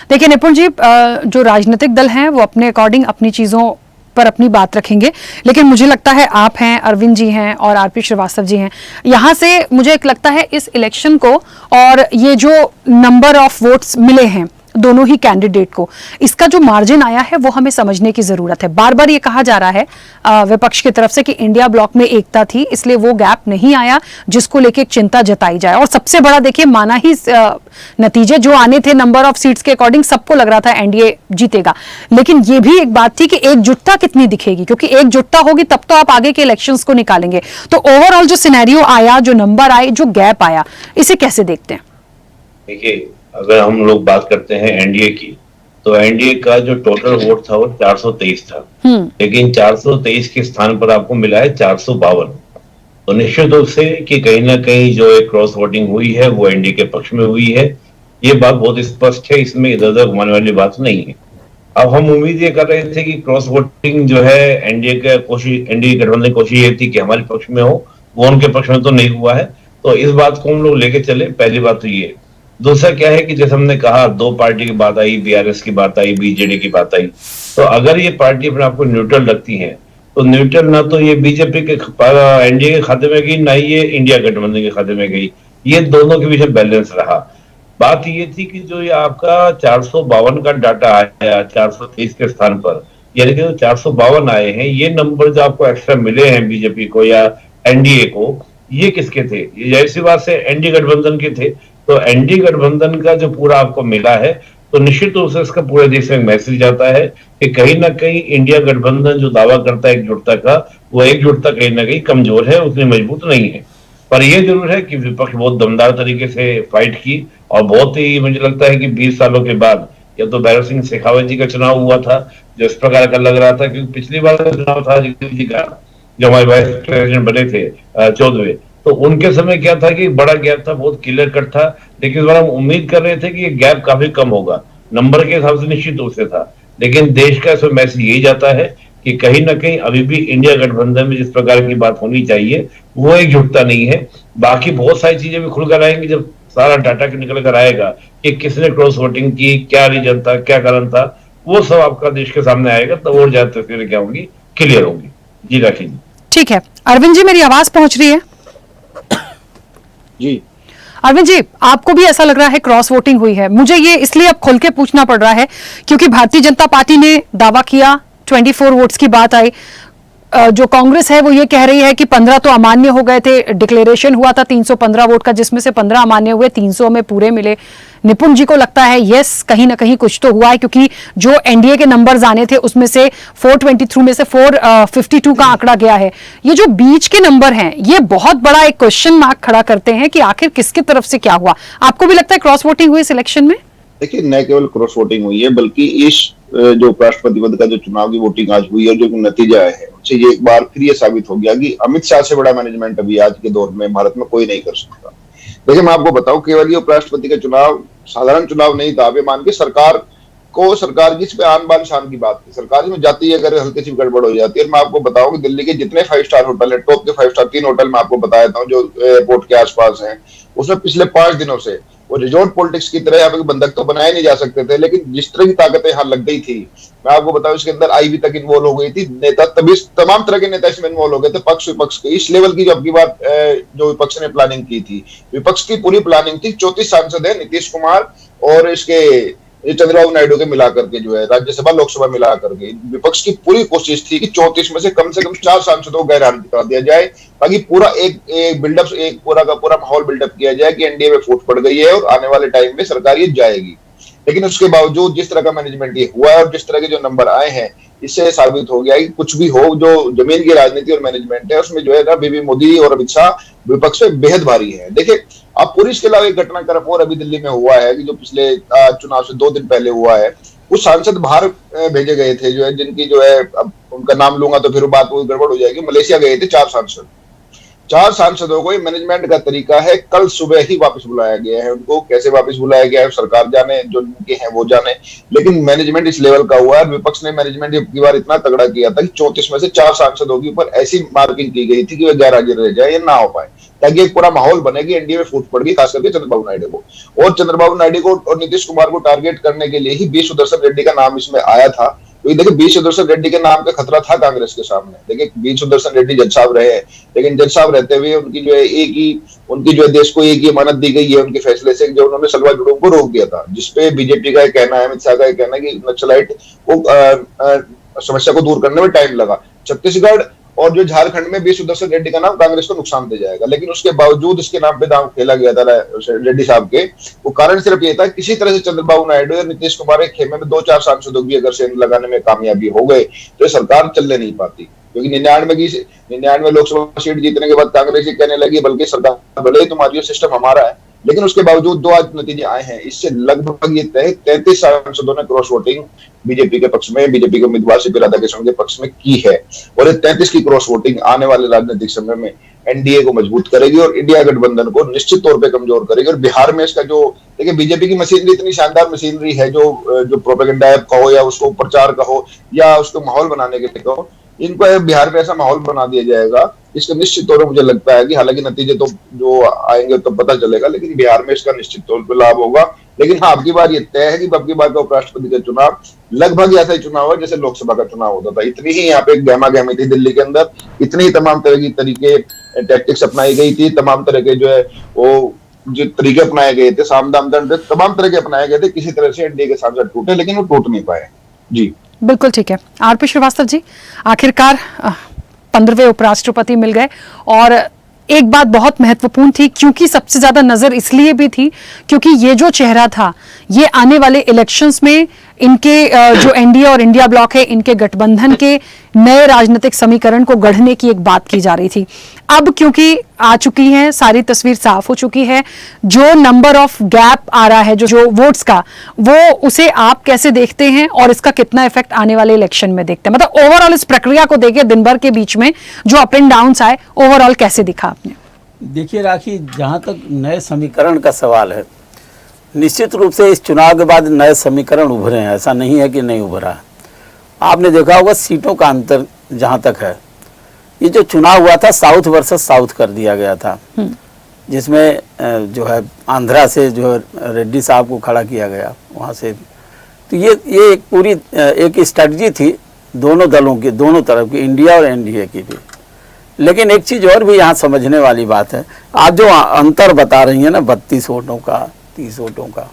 देखिए निपुण जी, जो राजनीतिक दल हैं वो अपने अकॉर्डिंग अपनी चीजों पर अपनी बात रखेंगे, लेकिन मुझे लगता है आप हैं, अरविंद जी हैं और आरपी श्रीवास्तव जी हैं, यहां से मुझे एक लगता है इस इलेक्शन को और ये जो नंबर ऑफ वोट्स मिले हैं दोनों ही कैंडिडेट को, इसका जो मार्जिन आया है वो हमें समझने की जरूरत है। बार बार ये कहा जा रहा है विपक्ष की तरफ से कि इंडिया ब्लॉक में एकता थी इसलिए वो गैप नहीं आया जिसको लेके एक चिंता जताई जाए। और सबसे बड़ा देखिए माना ही नतीजे जो आने थे नंबर ऑफ सीट्स के अकॉर्डिंग सबको लग रहा था एनडीए जीतेगा, लेकिन ये भी एक बात थी कि एकजुटता कितनी दिखेगी, क्योंकि एकजुटता होगी तब तो आप आगे के इलेक्शंस को निकालेंगे। तो ओवरऑल जो सिनेरियो आया, जो नंबर आए, जो गैप आया, इसे कैसे देखते हैं? देखिए, अगर हम लोग बात करते हैं एनडीए की, तो एनडीए का जो टोटल वोट था वो 423 था, लेकिन 423 के स्थान पर आपको मिला है 452। तो निश्चित रूप से कि कहीं ना कहीं जो एक क्रॉस वोटिंग हुई है वो एनडीए के पक्ष में हुई है, ये बात बहुत स्पष्ट है, इसमें इधर उधर घुमाने वाली बात नहीं है। अब हम उम्मीद ये कर रहे थे कि क्रॉस वोटिंग जो है एनडीए गठबंधन की कोशिश ये थी कि हमारे पक्ष में हो, वो उनके पक्ष में तो नहीं हुआ है। तो इस बात को हम लोग लेके चले, पहली बात तो ये। दूसरा क्या है कि जैसे हमने कहा, 2 पार्टी की बात आई, बीआरएस की बात आई, बीजेडी की बात आई, तो अगर ये पार्टी अपने आपको न्यूट्रल रखती है तो न्यूट्रल ना तो ये बीजेपी के एनडीए के खाते में गई, ना ही ये इंडिया गठबंधन के खाते में गई, ये दोनों के बीच बैलेंस रहा। बात ये थी कि जो ये आपका 452 का डाटा आया 423 के स्थान पर, यानी कि जो 452 आए हैं, ये नंबर जो आपको एक्स्ट्रा मिले हैं बीजेपी को या एनडीए को, ये किसके थे? ये जाहिर सी बात से एनडीए गठबंधन के थे। तो एनडीए गठबंधन का जो पूरा आपको मिला है, तो निश्चित रूप से इसका पूरे देश में मैसेज आता है कि कहीं ना कहीं इंडिया गठबंधन जो दावा करता है एकजुटता का, वो एकजुटता कहीं ना कहीं कमजोर है, उतनी मजबूत नहीं है। पर यह जरूर है कि विपक्ष बहुत दमदार तरीके से फाइट की, और बहुत ही मुझे लगता है कि 20 सालों के बाद, या तो भैरव सिंह शेखावत जी का चुनाव हुआ था जो इस प्रकार का लग रहा था, क्योंकि पिछली बार का चुनाव था अजीत जी का, जो हमारे वाइस प्रेसिडेंट बने थे 14वें, तो उनके समय क्या था कि बड़ा गैप था, बहुत क्लियर कट था। लेकिन इस बार हम उम्मीद कर रहे थे कि ये गैप काफी कम होगा, नंबर के हिसाब से निश्चित रूप से था। लेकिन देश का इसमें मैसेज यही जाता है कि कहीं ना कहीं अभी भी इंडिया गठबंधन में जिस प्रकार की बात होनी चाहिए वो एकजुटता नहीं है। बाकी बहुत सारी चीजें भी खुलकर आएंगी जब सारा डाटा निकल कर आएगा कि किसने क्रॉस वोटिंग की, क्या रीजन था, क्या कारण था, वो सब आपका देश के सामने आएगा, तब और ज्यादा तस्वीरें क्या होंगी, क्लियर होंगी। जी राखी जी। ठीक है अरविंद जी, मेरी आवाज पहुंच रही है? जी अरविंद जी, आपको भी ऐसा लग रहा है क्रॉस वोटिंग हुई है? मुझे ये इसलिए अब खुल के पूछना पड़ रहा है क्योंकि भारतीय जनता पार्टी ने दावा किया, 24 वोट्स की बात आई। जो कांग्रेस है वो ये कह रही है कि 15 तो अमान्य हो गए थे, डिक्लेरेशन हुआ था 315 वोट का, जिसमें से 15 अमान्य हुए, 300 में पूरे मिले। निपुण जी को लगता है यस, कहीं ना कहीं कुछ तो हुआ है, क्योंकि जो एनडीए के नंबर्स आने थे उसमें से 423 में से 452 का आंकड़ा गया है। ये जो बीच के नंबर हैं ये बहुत बड़ा एक क्वेश्चन मार्क खड़ा करते हैं कि आखिर किसकी तरफ से क्या हुआ। आपको भी लगता है क्रॉस वोटिंग हुई इस इलेक्शन में? देखिए, न केवल क्रॉस वोटिंग हुई है बल्कि इस जो उपराष्ट्रपति पद का जो चुनाव की वोटिंग आज हुई है, जो नतीजा है उससे ये एक बार फिर ये साबित हो गया कि अमित शाह से बड़ा मैनेजमेंट अभी आज के दौर में भारत में कोई नहीं कर सकता। देखिए, मैं आपको बताऊं, केवल ये उपराष्ट्रपति का चुनाव साधारण चुनाव नहीं था। आप ये मान के सरकार की इस पे आन बान शान की बात थी, सरकार में जाती है अगर हल्की सी गड़बड़ हो जाती है। और मैं आपको बताऊं कि दिल्ली के जितने 5 स्टार होटल है, टॉप के 5 स्टार 3 होटल मैं आपको बता देता हूँ जो एयरपोर्ट के आसपास हैं, उसमें पिछले 5 दिनों से वो रिजॉर्ट पॉलिटिक्स की तरह यहाँ पे बंधक तो बनाए नहीं जा सकते थे, लेकिन जिस तरह की ताकतें यहाँ लग गई थी, मैं आपको बताऊं इसके अंदर आईबी तक इन्वॉल्व हो गई थी, नेता तभी तमाम तरह के नेता इसमें इन्वॉल्व हो गए थे, पक्ष विपक्ष के। इस लेवल की जो आपकी बात जो विपक्ष ने प्लानिंग की थी, विपक्ष की पूरी प्लानिंग थी। 34 सांसद है, नीतीश कुमार और इसके चंद्रबाबू नायडू के मिलाकर के जो है राज्यसभा लोकसभा मिलाकर के, विपक्ष की पूरी कोशिश थी कि 34 में से कम 4 सांसदों को गैरहाजिर करा दिया जाए, ताकि पूरा एक बिल्डअप, एक पूरा का पूरा माहौल बिल्डअप किया जाए कि एनडीए में फूट पड़ गई है और आने वाले टाइम में सरकार ये जाएगी। लेकिन उसके बावजूद जिस तरह का मैनेजमेंट ये हुआ है और जिस तरह के जो नंबर आए हैं, इससे साबित हो गया कि कुछ भी हो, जो जमीन की राजनीति और मैनेजमेंट है उसमें जो है ना बीबी मोदी और अमित शाह विपक्ष में बेहद भारी है। देखिए, आप पूरी इसके अलावा एक घटनाक्रम और अभी दिल्ली में हुआ है कि जो पिछले चुनाव से 2 दिन पहले हुआ है, कुछ सांसद बाहर भेजे गए थे जो है, जिनकी जो है अब उनका नाम लूंगा तो फिर बात गड़बड़ हो जाएगी। मलेशिया गए थे 4 सांसदों को, ये मैनेजमेंट का तरीका है। कल सुबह ही वापस बुलाया गया है उनको, कैसे वापस बुलाया गया है सरकार जाने, जो उनके हैं वो जाने, लेकिन मैनेजमेंट इस लेवल का हुआ है। विपक्ष ने मैनेजमेंट की बार इतना तगड़ा किया था कि 34 में से 4 सांसदों के ऊपर ऐसी मार्किंग की गई थी कि वे गैरहाजिर रह जाए या ना हो पाए, ताकि एक पूरा माहौल बने कि एनडीए में फूट पड़ गई, खास करके चंद्रबाबू नायडू को। और चंद्रबाबू नायडू को और नीतीश कुमार को टारगेट करने के लिए ही बी सुदर्शन रेड्डी का नाम इसमें आया था। तो देखिए, बी सुदर्शन रेड्डी के नाम का खतरा था कांग्रेस के सामने। देखिए, बी सुदर्शन रेड्डी जज साहब रहे हैं, लेकिन जज साहब रहते हुए उनकी जो है उनकी जो है देश को एक ही अमानत दी गई है उनके फैसले से, जो उन्होंने सलवा जुड़ों को रोक दिया था, जिसपे बीजेपी का कहना है, अमित शाह का कहना है कि नक्सलाइट को समस्या को दूर करने में टाइम लगा। छत्तीसगढ़ और जो झारखंड में बी सुदर्शन रेड्डी का नाम कांग्रेस को नुकसान दे जाएगा, लेकिन उसके बावजूद इसके नाम पे दांव खेला गया था रेड्डी साहब के। वो कारण सिर्फ ये था, किसी तरह से चंद्रबाबू नायडू और नीतीश कुमार के खेमे में 2-4 सांसदों की अगर सेंध लगाने में कामयाबी हो गए तो सरकार चलने नहीं पाती, क्योंकि 99 लोकसभा सीट जीतने के बाद कांग्रेस ही कहने लगी बल्कि सरकार भले ही तुम्हारी सिस्टम हमारा है, लेकिन उसके बावजूद 2 आज नतीजे आए हैं। इससे लगभग ये 33 सांसदों ने क्रॉस वोटिंग बीजेपी के पक्ष में, बीजेपी के उम्मीदवार सीपी राधाकृष्णन के पक्ष में की है, और 33 की क्रॉस वोटिंग आने वाले राजनीतिक समय में एनडीए को मजबूत करेगी और इंडिया गठबंधन को निश्चित तौर पे कमजोर करेगी। और बिहार में इसका जो देखिए, बीजेपी की मशीनरी इतनी शानदार मशीनरी है, जो प्रोपेगेंडा कहो या उसको प्रचार कहो या उसको माहौल बनाने के लिए कहो, इनको बिहार में ऐसा माहौल बना दिया जाएगा, इसका निश्चित तौर पर मुझे लगता है कि हालांकि नतीजे तो जो आएंगे तो पता चलेगा, लेकिन बिहार में इसका निश्चित तौर पर लाभ होगा। लेकिन हाँ, अब की बार ये तय है कि अब की बार का उपराष्ट्रपति का चुनाव लगभग ऐसा ही चुनाव है जैसे लोकसभा का चुनाव होता था। इतनी ही यहाँ पे गहमा गहमी थी दिल्ली के अंदर, इतनी ही तमाम तरह की तरीके टैक्टिक्स अपनाई गई थी, तमाम तरह के जो है वो जो तरीके अपनाए गए थे, साम दाम दंड तमाम तरह के अपनाए गए थे। किसी तरह से एनडीए के सांसद टूटे, लेकिन वो टूट नहीं पाए। जी बिल्कुल ठीक है। आरपी श्रीवास्तव जी, आखिरकार 15वें उपराष्ट्रपति मिल गए और एक बात बहुत महत्वपूर्ण थी, क्योंकि सबसे ज्यादा नजर इसलिए भी थी क्योंकि ये जो चेहरा था ये आने वाले इलेक्शंस में इनके जो एनडीए और इंडिया ब्लॉक है इनके गठबंधन के नए राजनीतिक समीकरण को गढ़ने की एक बात की जा रही थी। अब क्योंकि आ चुकी है, सारी तस्वीर साफ हो चुकी है, जो नंबर ऑफ गैप आ रहा है जो वोट्स का, वो उसे आप कैसे देखते हैं और इसका कितना इफेक्ट आने वाले इलेक्शन में देखते हैं? मतलब ओवरऑल इस प्रक्रिया को देखे दिन भर के बीच में जो अप एंड डाउन आए, ओवरऑल कैसे दिखा आपने? देखिए राखी, जहाँ तक नए समीकरण का सवाल है, निश्चित रूप से इस चुनाव के बाद नए समीकरण उभरे हैं, ऐसा नहीं है कि नहीं उभरा है। आपने देखा होगा सीटों का अंतर जहाँ तक है, ये जो चुनाव हुआ था साउथ वर्सेस साउथ कर दिया गया था, जिसमें जो है आंध्रा से जो है रेड्डी साहब को खड़ा किया गया वहाँ से। तो ये एक पूरी एक स्ट्रेटजी थी दोनों दलों की, दोनों तरफ की, इंडिया और एनडीए की भी। लेकिन एक चीज़ और भी यहाँ समझने वाली बात है, आज जो अंतर बता रही है ना 32 वोटों का, 30 वोटों का,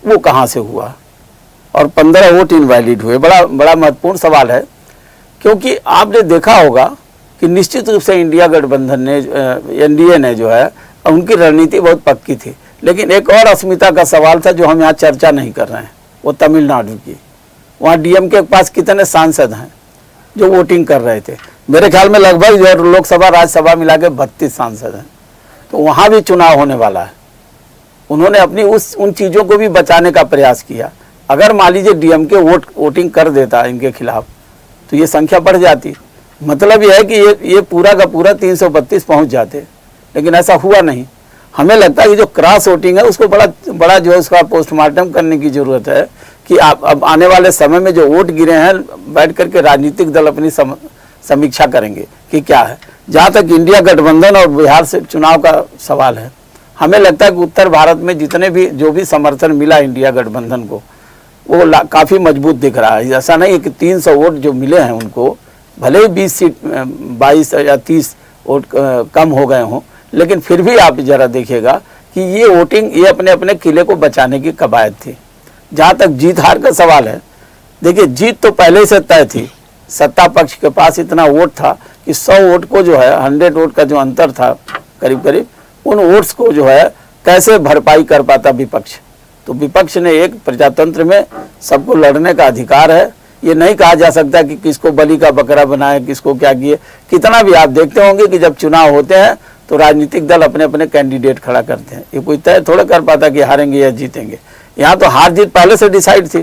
वो कहाँ से हुआ और 15 वोट इनवैलिड हुए? बड़ा महत्वपूर्ण सवाल है, क्योंकि आपने देखा होगा कि निश्चित रूप से इंडिया गठबंधन ने, एनडीए ने जो है, उनकी रणनीति बहुत पक्की थी। लेकिन एक और अस्मिता का सवाल था जो हम यहाँ चर्चा नहीं कर रहे हैं, वो तमिलनाडु की। वहाँ डीएमके के पास कितने सांसद हैं जो वोटिंग कर रहे थे? मेरे ख्याल में लगभग जो है लोकसभा राज्यसभा मिला के 32 सांसद हैं। तो वहाँ भी चुनाव होने वाला है। उन्होंने अपनी उन चीज़ों को भी बचाने का प्रयास किया। अगर मान लीजिए डीएमके वोटिंग कर देता इनके खिलाफ तो ये संख्या बढ़ जाती। मतलब यह है कि ये पूरा का पूरा 332 पहुंच जाते, लेकिन ऐसा हुआ नहीं। हमें लगता है कि जो क्रॉस वोटिंग है उसको बड़ा जो है उसका पोस्टमार्टम करने की जरूरत है कि आप अब आने वाले समय में जो वोट गिरे हैं बैठ करके राजनीतिक दल अपनी समीक्षा करेंगे कि क्या है। जहाँ तक इंडिया गठबंधन और बिहार से चुनाव का सवाल है, हमें लगता है कि उत्तर भारत में जितने भी जो भी समर्थन मिला इंडिया गठबंधन को वो काफ़ी मजबूत दिख रहा है। ऐसा नहीं है कि 300 वोट जो मिले हैं उनको, भले ही 20 सीट 22 या 30 वोट कम हो गए हों, लेकिन फिर भी आप जरा देखिएगा कि ये वोटिंग ये अपने अपने किले को बचाने की कवायद थी। जहाँ तक जीत हार का सवाल है, देखिए जीत तो पहले से तय थी। सत्ता पक्ष के पास इतना वोट था कि 100 वोट को जो है 100 वोट का जो अंतर था करीब करीब, उन वोट्स को जो है कैसे भरपाई कर पाता विपक्ष। तो विपक्ष ने, एक प्रजातंत्र में सबको लड़ने का अधिकार है, ये नहीं कहा जा सकता कि किसको बलि का बकरा बनाए, किसको क्या किए। कितना भी आप देखते होंगे कि जब चुनाव होते हैं तो राजनीतिक दल अपने अपने कैंडिडेट खड़ा करते हैं। ये कोई तय थोड़ा कर पाता कि हारेंगे या जीतेंगे। यहाँ तो हार जीत पहले से डिसाइड थी,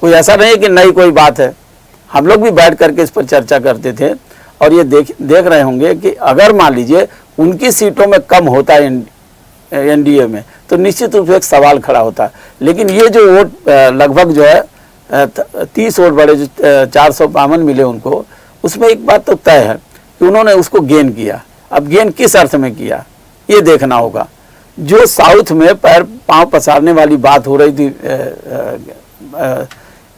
कोई ऐसा नहीं है कि नई कोई बात है। हम लोग भी बैठ करके इस पर चर्चा करते थे और ये देख रहे होंगे कि अगर मान लीजिए उनकी सीटों में कम होता है एनडीए में तो निश्चित रूप से एक सवाल खड़ा होता है। लेकिन ये जो वोट लगभग जो है 30 वोट बड़े जो 452 मिले उनको, उसमें एक बात तो तय है कि उन्होंने उसको गेन किया। अब गेन किस अर्थ में किया ये देखना होगा। जो साउथ में पांव पसारने वाली बात हो रही थी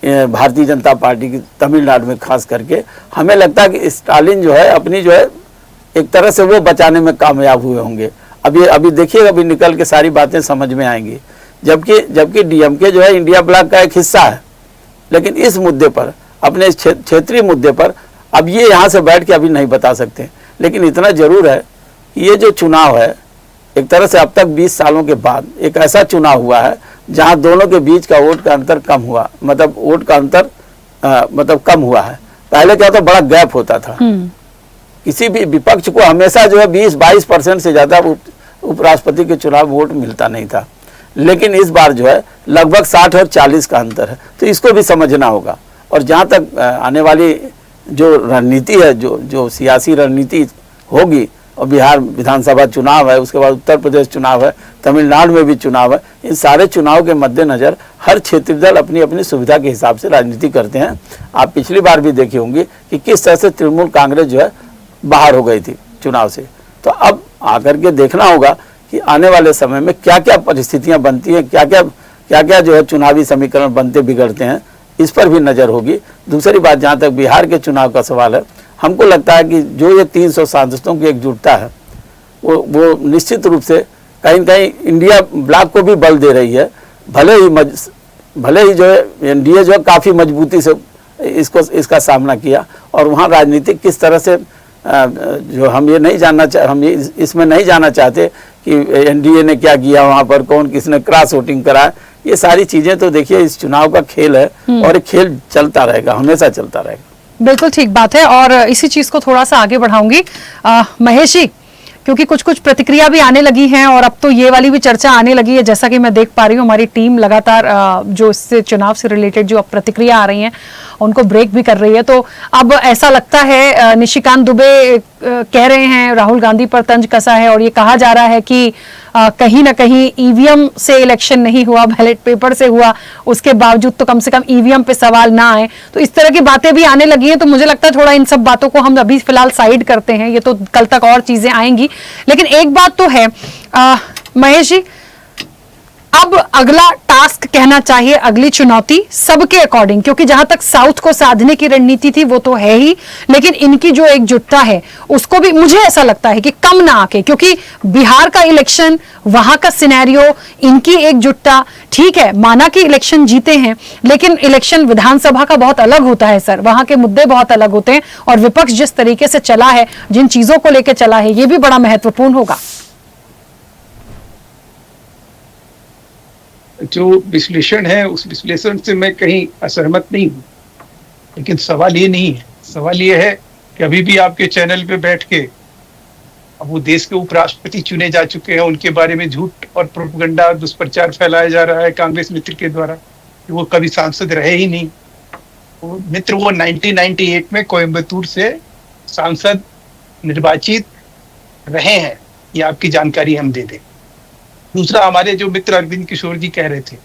भारतीय जनता पार्टी की तमिलनाडु में खास करके, हमें लगता है कि स्टालिन जो है अपनी जो है एक तरह से वो बचाने में कामयाब हुए होंगे। अभी देखिएगा, अभी निकल के सारी बातें समझ में आएंगी। जबकि डीएमके जो है इंडिया ब्लॉक का एक हिस्सा है, लेकिन इस मुद्दे पर, अपने क्षेत्रीय मुद्दे पर अब ये यहाँ से बैठ के अभी नहीं बता सकते। लेकिन इतना जरूर है कि ये जो चुनाव है एक तरह से अब तक 20 सालों के बाद एक ऐसा चुनाव हुआ है जहाँ दोनों के बीच का वोट का अंतर कम हुआ, मतलब वोट का अंतर मतलब कम हुआ है। पहले क्या था, बड़ा गैप होता था। किसी भी विपक्ष को हमेशा जो है 20-22% से ज्यादा उपराष्ट्रपति के चुनाव वोट मिलता नहीं था। लेकिन इस बार जो है लगभग 60 और 40 का अंतर है, तो इसको भी समझना होगा। और जहाँ तक आने वाली जो रणनीति है, जो सियासी रणनीति होगी, और बिहार विधानसभा चुनाव है, उसके बाद उत्तर प्रदेश चुनाव है, तमिलनाडु में भी चुनाव है, इन सारे चुनाव के मद्देनजर हर क्षेत्रीय दल अपनी अपनी सुविधा के हिसाब से राजनीति करते हैं। आप पिछली बार भी देखे होंगे कि किस तरह से तृणमूल कांग्रेस जो है बाहर हो गई थी चुनाव से। तो अब आकर के देखना होगा कि आने वाले समय में क्या क्या परिस्थितियां बनती हैं, क्या क्या जो है चुनावी समीकरण बनते बिगड़ते हैं, इस पर भी नज़र होगी। दूसरी बात, जहाँ तक बिहार के चुनाव का सवाल है, हमको लगता है कि जो ये 300 सांसदों की एकजुटता है वो निश्चित रूप से कहीं न कहीं इंडिया ब्लॉक को भी बल दे रही है। भले ही भले ही जो है एनडीए जो है काफ़ी मजबूती से इसका सामना किया, और वहाँ राजनीतिक किस तरह से जो हम ये नहीं जानना हम ये इसमें नहीं जानना चाहते कि एनडीए ने क्या किया, वहाँ पर कौन किसने क्रॉस वोटिंग करा, ये सारी चीज़ें तो देखिए इस चुनाव का खेल है और ये खेल चलता रहेगा, हमेशा चलता रहेगा। बिल्कुल ठीक बात है, और इसी चीज को थोड़ा सा आगे बढ़ाऊंगी महेश जी, क्योंकि कुछ कुछ प्रतिक्रिया भी आने लगी हैं और अब तो ये वाली भी चर्चा आने लगी है, जैसा कि मैं देख पा रही हूँ हमारी टीम लगातार जो इससे चुनाव से रिलेटेड जो अब प्रतिक्रिया आ रही हैं उनको ब्रेक भी कर रही है। तो अब ऐसा लगता है निशिकांत दुबे कह रहे हैं राहुल गांधी पर तंज कसा है, और ये कहा जा रहा है कि कहीं ना कहीं ईवीएम से इलेक्शन नहीं हुआ, बैलेट पेपर से हुआ, उसके बावजूद तो कम से कम ईवीएम पे सवाल ना आए। तो इस तरह की बातें भी आने लगी हैं, तो मुझे लगता है थोड़ा इन सब बातों को हम अभी फिलहाल साइड करते हैं, ये तो कल तक और चीजें आएंगी। लेकिन एक बात तो है महेश जी, अब अगला टास्क कहना चाहिए, अगली चुनौती सबके अकॉर्डिंग, क्योंकि जहां तक साउथ को साधने की रणनीति थी वो तो है ही, लेकिन इनकी जो एकजुटता है उसको भी मुझे ऐसा लगता है कि कम ना आके, क्योंकि बिहार का इलेक्शन, वहां का सिनेरियो, इनकी एकजुटता, ठीक है माना कि इलेक्शन जीते हैं, लेकिन इलेक्शन विधानसभा का बहुत अलग होता है सर, वहां के मुद्दे बहुत अलग होते हैं, और विपक्ष जिस तरीके से चला है, जिन चीजों को लेकर चला है, ये भी बड़ा महत्वपूर्ण होगा। जो विश्लेषण है उस विश्लेषण से मैं कहीं असहमत नहीं हूँ, लेकिन सवाल ये नहीं है। सवाल ये है कि अभी भी आपके चैनल पे बैठ के अब वो देश के उपराष्ट्रपति चुने जा चुके हैं, उनके बारे में झूठ और प्रोपगंडा दुष्प्रचार फैलाया जा रहा है कांग्रेस मित्र के द्वारा कि वो कभी सांसद रहे ही नहीं। वो मित्र वो 1998 में कोयम्बतूर से सांसद निर्वाचित रहे हैं, ये आपकी जानकारी हम दे दें। दूसरा, हमारे जो मित्र अरविंद किशोर जी कह रहे थे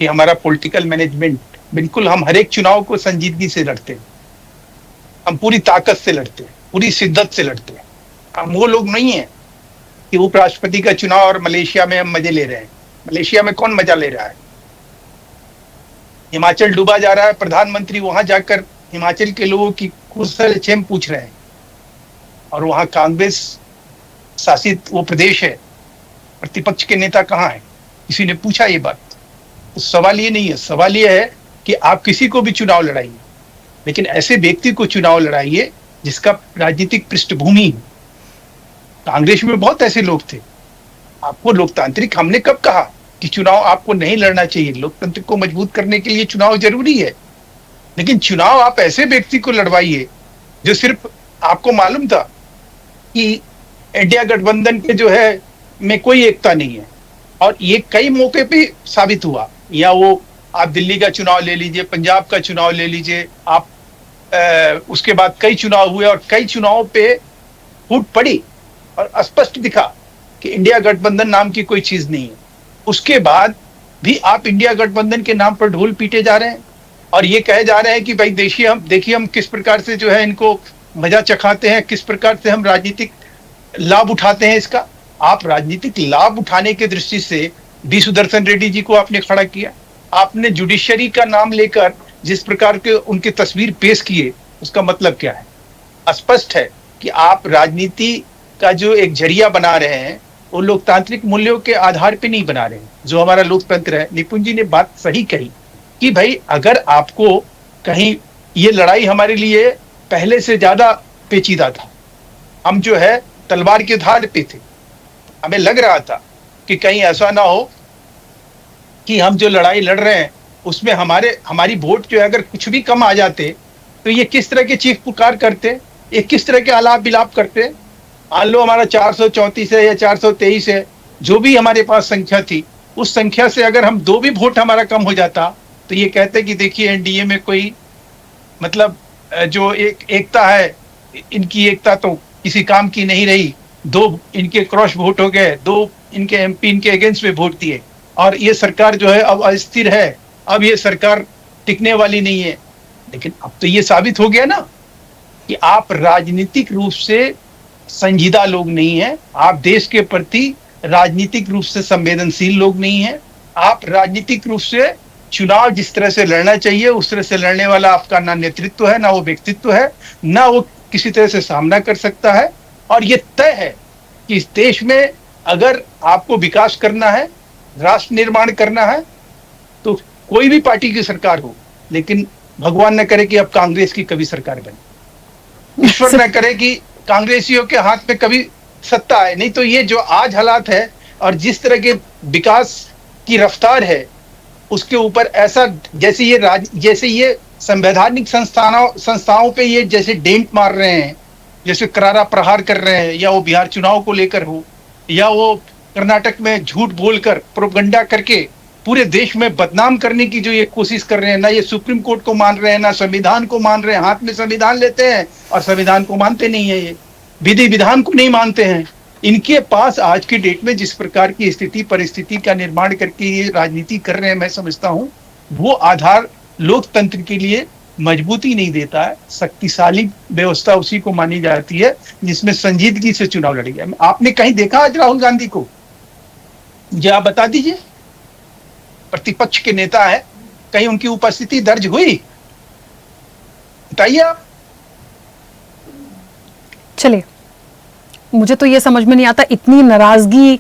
कि हमारा पॉलिटिकल मैनेजमेंट, बिल्कुल हम हर एक चुनाव को संजीदगी से लड़ते हैं, हम पूरी ताकत से लड़ते हैं, पूरी शिद्दत से लड़ते हैं। हम वो लोग नहीं है कि उपराष्ट्रपति का चुनाव और मलेशिया में हम मजे ले रहे हैं। मलेशिया में कौन मजा ले रहा है? हिमाचल डूबा जा रहा है, प्रधानमंत्री वहां जाकर हिमाचल के लोगों की कुशलक्षेम पूछ रहे हैं, और वहां कांग्रेस शासित वो प्रदेश है, प्रतिपक्ष के नेता कहाँ है? किसी ने पूछा ये बात? तो सवाल ये नहीं है, सवाल ये है कि आप किसी को भी चुनाव लड़ाइए, लेकिन ऐसे व्यक्ति को चुनाव लड़ाइए जिसका राजनीतिक पृष्ठभूमि हो। कांग्रेस में बहुत ऐसे लोग थे। आपको लोकतांत्रिक, हमने कब कहा कि चुनाव आपको नहीं लड़ना चाहिए? लोकतंत्र को मजबूत करने के लिए चुनाव जरूरी है, लेकिन चुनाव आप ऐसे व्यक्ति को लड़वाइए जो सिर्फ, आपको मालूम था कि इंडिया गठबंधन के जो है में कोई एकता नहीं है, और ये कई मौके पे साबित हुआ। या वो आप दिल्ली का चुनाव ले लीजिए, पंजाब का चुनाव ले लीजिए आप, उसके बाद कई चुनाव हुए और कई चुनावों पे फूट पड़ी और स्पष्ट दिखा कि इंडिया गठबंधन नाम की कोई चीज नहीं है। उसके बाद भी आप इंडिया गठबंधन के नाम पर ढोल पीटे जा रहे हैं और ये कहे जा रहे हैं कि भाई देखिए हम किस प्रकार से जो है इनको मजा चखाते हैं, किस प्रकार से हम राजनीतिक लाभ उठाते हैं इसका। आप राजनीतिक लाभ उठाने की दृष्टि से डी सुदर्शन रेड्डी जी को आपने खड़ा किया। आपने जुडिशरी का नाम लेकर जिस प्रकार के उनकी तस्वीर पेश किए, उसका मतलब क्या है? स्पष्ट है कि आप राजनीति का जो एक जरिया बना रहे हैं वो लोकतांत्रिक मूल्यों के आधार पे नहीं बना रहे हैं, जो हमारा लोकतंत्र है। निपुण जी ने बात सही कही कि भाई अगर आपको कहीं ये लड़ाई हमारे लिए पहले से ज्यादा पेचीदा था, हम जो है तलवार के धार पे थे, हमें लग रहा था कि कहीं ऐसा ना हो कि हम जो लड़ाई लड़ रहे हैं उसमें हमारी वोट जो है अगर कुछ भी कम आ जाते तो ये किस तरह के चीख पुकार करते, ये किस तरह के आलाप बिलाप करते। मान लो हमारा 434 है या 423 है, जो भी हमारे पास संख्या थी, उस संख्या से अगर हम 2 भी वोट हमारा कम हो जाता तो ये कहते कि देखिए एनडीए में कोई मतलब जो एकता है, इनकी एकता तो किसी काम की नहीं रही। 2 इनके क्रॉस वोट हो गए, 2 इनके एमपी इनके अगेंस्ट में वोट दिए और ये सरकार जो है अब अस्थिर है, अब ये सरकार टिकने वाली नहीं है। लेकिन अब तो ये साबित हो गया ना कि आप राजनीतिक रूप से संजीदा लोग नहीं हैं, आप देश के प्रति राजनीतिक रूप से संवेदनशील लोग नहीं हैं। आप राजनीतिक रूप से चुनाव जिस तरह से लड़ना चाहिए उस तरह से लड़ने वाला आपका ना नेतृत्व है, ना वो व्यक्तित्व है, ना वो किसी तरह से सामना कर सकता है। और ये तय है कि इस देश में अगर आपको विकास करना है, राष्ट्र निर्माण करना है, तो कोई भी पार्टी की सरकार हो, लेकिन भगवान न करे कि अब कांग्रेस की कभी सरकार बने, ईश्वर न करे कि कांग्रेसियों के हाथ में कभी सत्ता आए। नहीं तो ये जो आज हालात है और जिस तरह के विकास की रफ्तार है, उसके ऊपर ऐसा जैसे ये संवैधानिक संस्थाओं पे ये जैसे डेंट मार रहे हैं, जैसे करारा प्रहार कर रहे हैं, या वो बिहार चुनाव को लेकर हो, या वो कर्नाटक में झूठ बोलकर प्रोपगंडा करके पूरे देश में बदनाम करने की जो ये कोशिश कर रहे हैं, ना ये सुप्रीम कोर्ट को मान रहे हैं, ना संविधान को मान रहे हैं। हाथ में संविधान लेते हैं और संविधान को मानते नहीं है, ये विधि विधान को नहीं मानते हैं। इनके पास आज की डेट में जिस प्रकार की स्थिति परिस्थिति का निर्माण करके ये राजनीति कर रहे हैं, मैं समझता हूं वो आधार लोकतंत्र के लिए मजबूती नहीं देता है। शक्तिशाली व्यवस्था उसी को मानी जाती है जिसमें संजीदगी से चुनाव लड़ गया। आपने कहीं देखा आज राहुल गांधी को? मुझे आप बता दीजिए, प्रतिपक्ष के नेता है, कहीं उनकी उपस्थिति दर्ज हुई? बताइए आप। चलिए, मुझे तो ये समझ में नहीं आता, इतनी नाराजगी,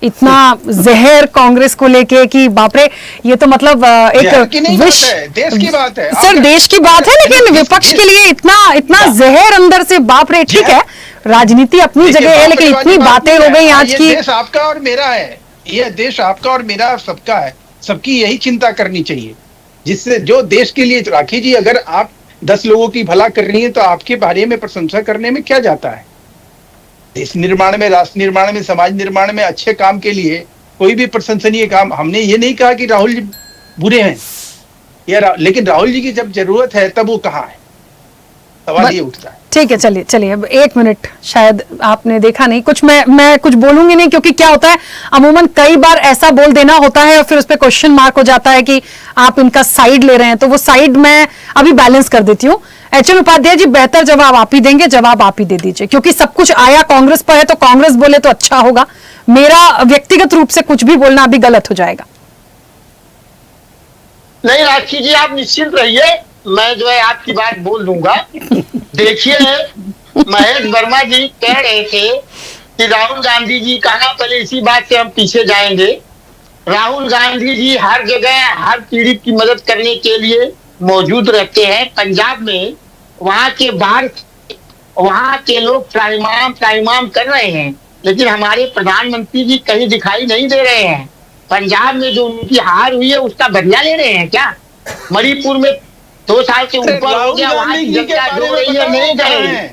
इतना जहर कांग्रेस को लेके कि बाप रे, ये तो मतलब एक विश देश की बात है सर, देश की बात है, लेकिन विपक्ष के लिए इतना जहर अंदर से, बाप रे। ठीक है, राजनीति अपनी जगह है, लेकिन इतनी बातें हो गई आज की। देश आपका और मेरा है, ये देश आपका और मेरा सबका है, सबकी यही चिंता करनी चाहिए, जिससे जो देश के लिए। राखी जी, अगर आप 10 लोगों की भला कर रही है तो आपके बारे में प्रशंसा करने में क्या जाता है? देश निर्माण में, राष्ट्र निर्माण में, समाज निर्माण में अच्छे काम के लिए कोई भी प्रशंसनीय काम, हमने ये नहीं कहा कि राहुल जी बुरे हैं, लेकिन राहुल जी की जब जरूरत है तब वो कहाँ है, सवाल ये उठता है। ठीक है, चलिए अब 1 मिनट, शायद आपने देखा नहीं कुछ, मैं कुछ बोलूंगी नहीं, क्योंकि क्या होता है अमूमन कई बार ऐसा बोल देना होता है और फिर उस पर क्वेश्चन मार्क हो जाता है कि आप इनका साइड ले रहे हैं, तो वो साइड मैं अभी बैलेंस कर देती हूँ। एचएन उपाध्याय जी, बेहतर जवाब आप ही देंगे, जवाब आप ही दे दीजिए, क्योंकि सब कुछ आया कांग्रेस पर है, तो कांग्रेस बोले तो अच्छा होगा। मेरा व्यक्तिगत रूप से कुछ भी बोलना अभी गलत हो जाएगा। नहीं राखी जी, आप निश्चिंत रहिए, मैं जो है आपकी बात बोल दूंगा। देखिए, महेश वर्मा जी कह रहे थे कि राहुल गांधी जी कहाँ, पहले इसी बात से हम पीछे जाएंगे। राहुल गांधी जी हर जगह हर पीड़ित की मदद करने के लिए मौजूद रहते हैं। पंजाब में वहां के बाहर वहां के लोग त्राइमाम कर रहे हैं, लेकिन हमारे प्रधानमंत्री जी कहीं दिखाई नहीं दे रहे हैं। पंजाब में जो उनकी हार हुई है उसका बदला ले रहे हैं क्या? मणिपुर में 2 साल से ऊपर हो गया, वहां की जनता जो रही है नहीं गए।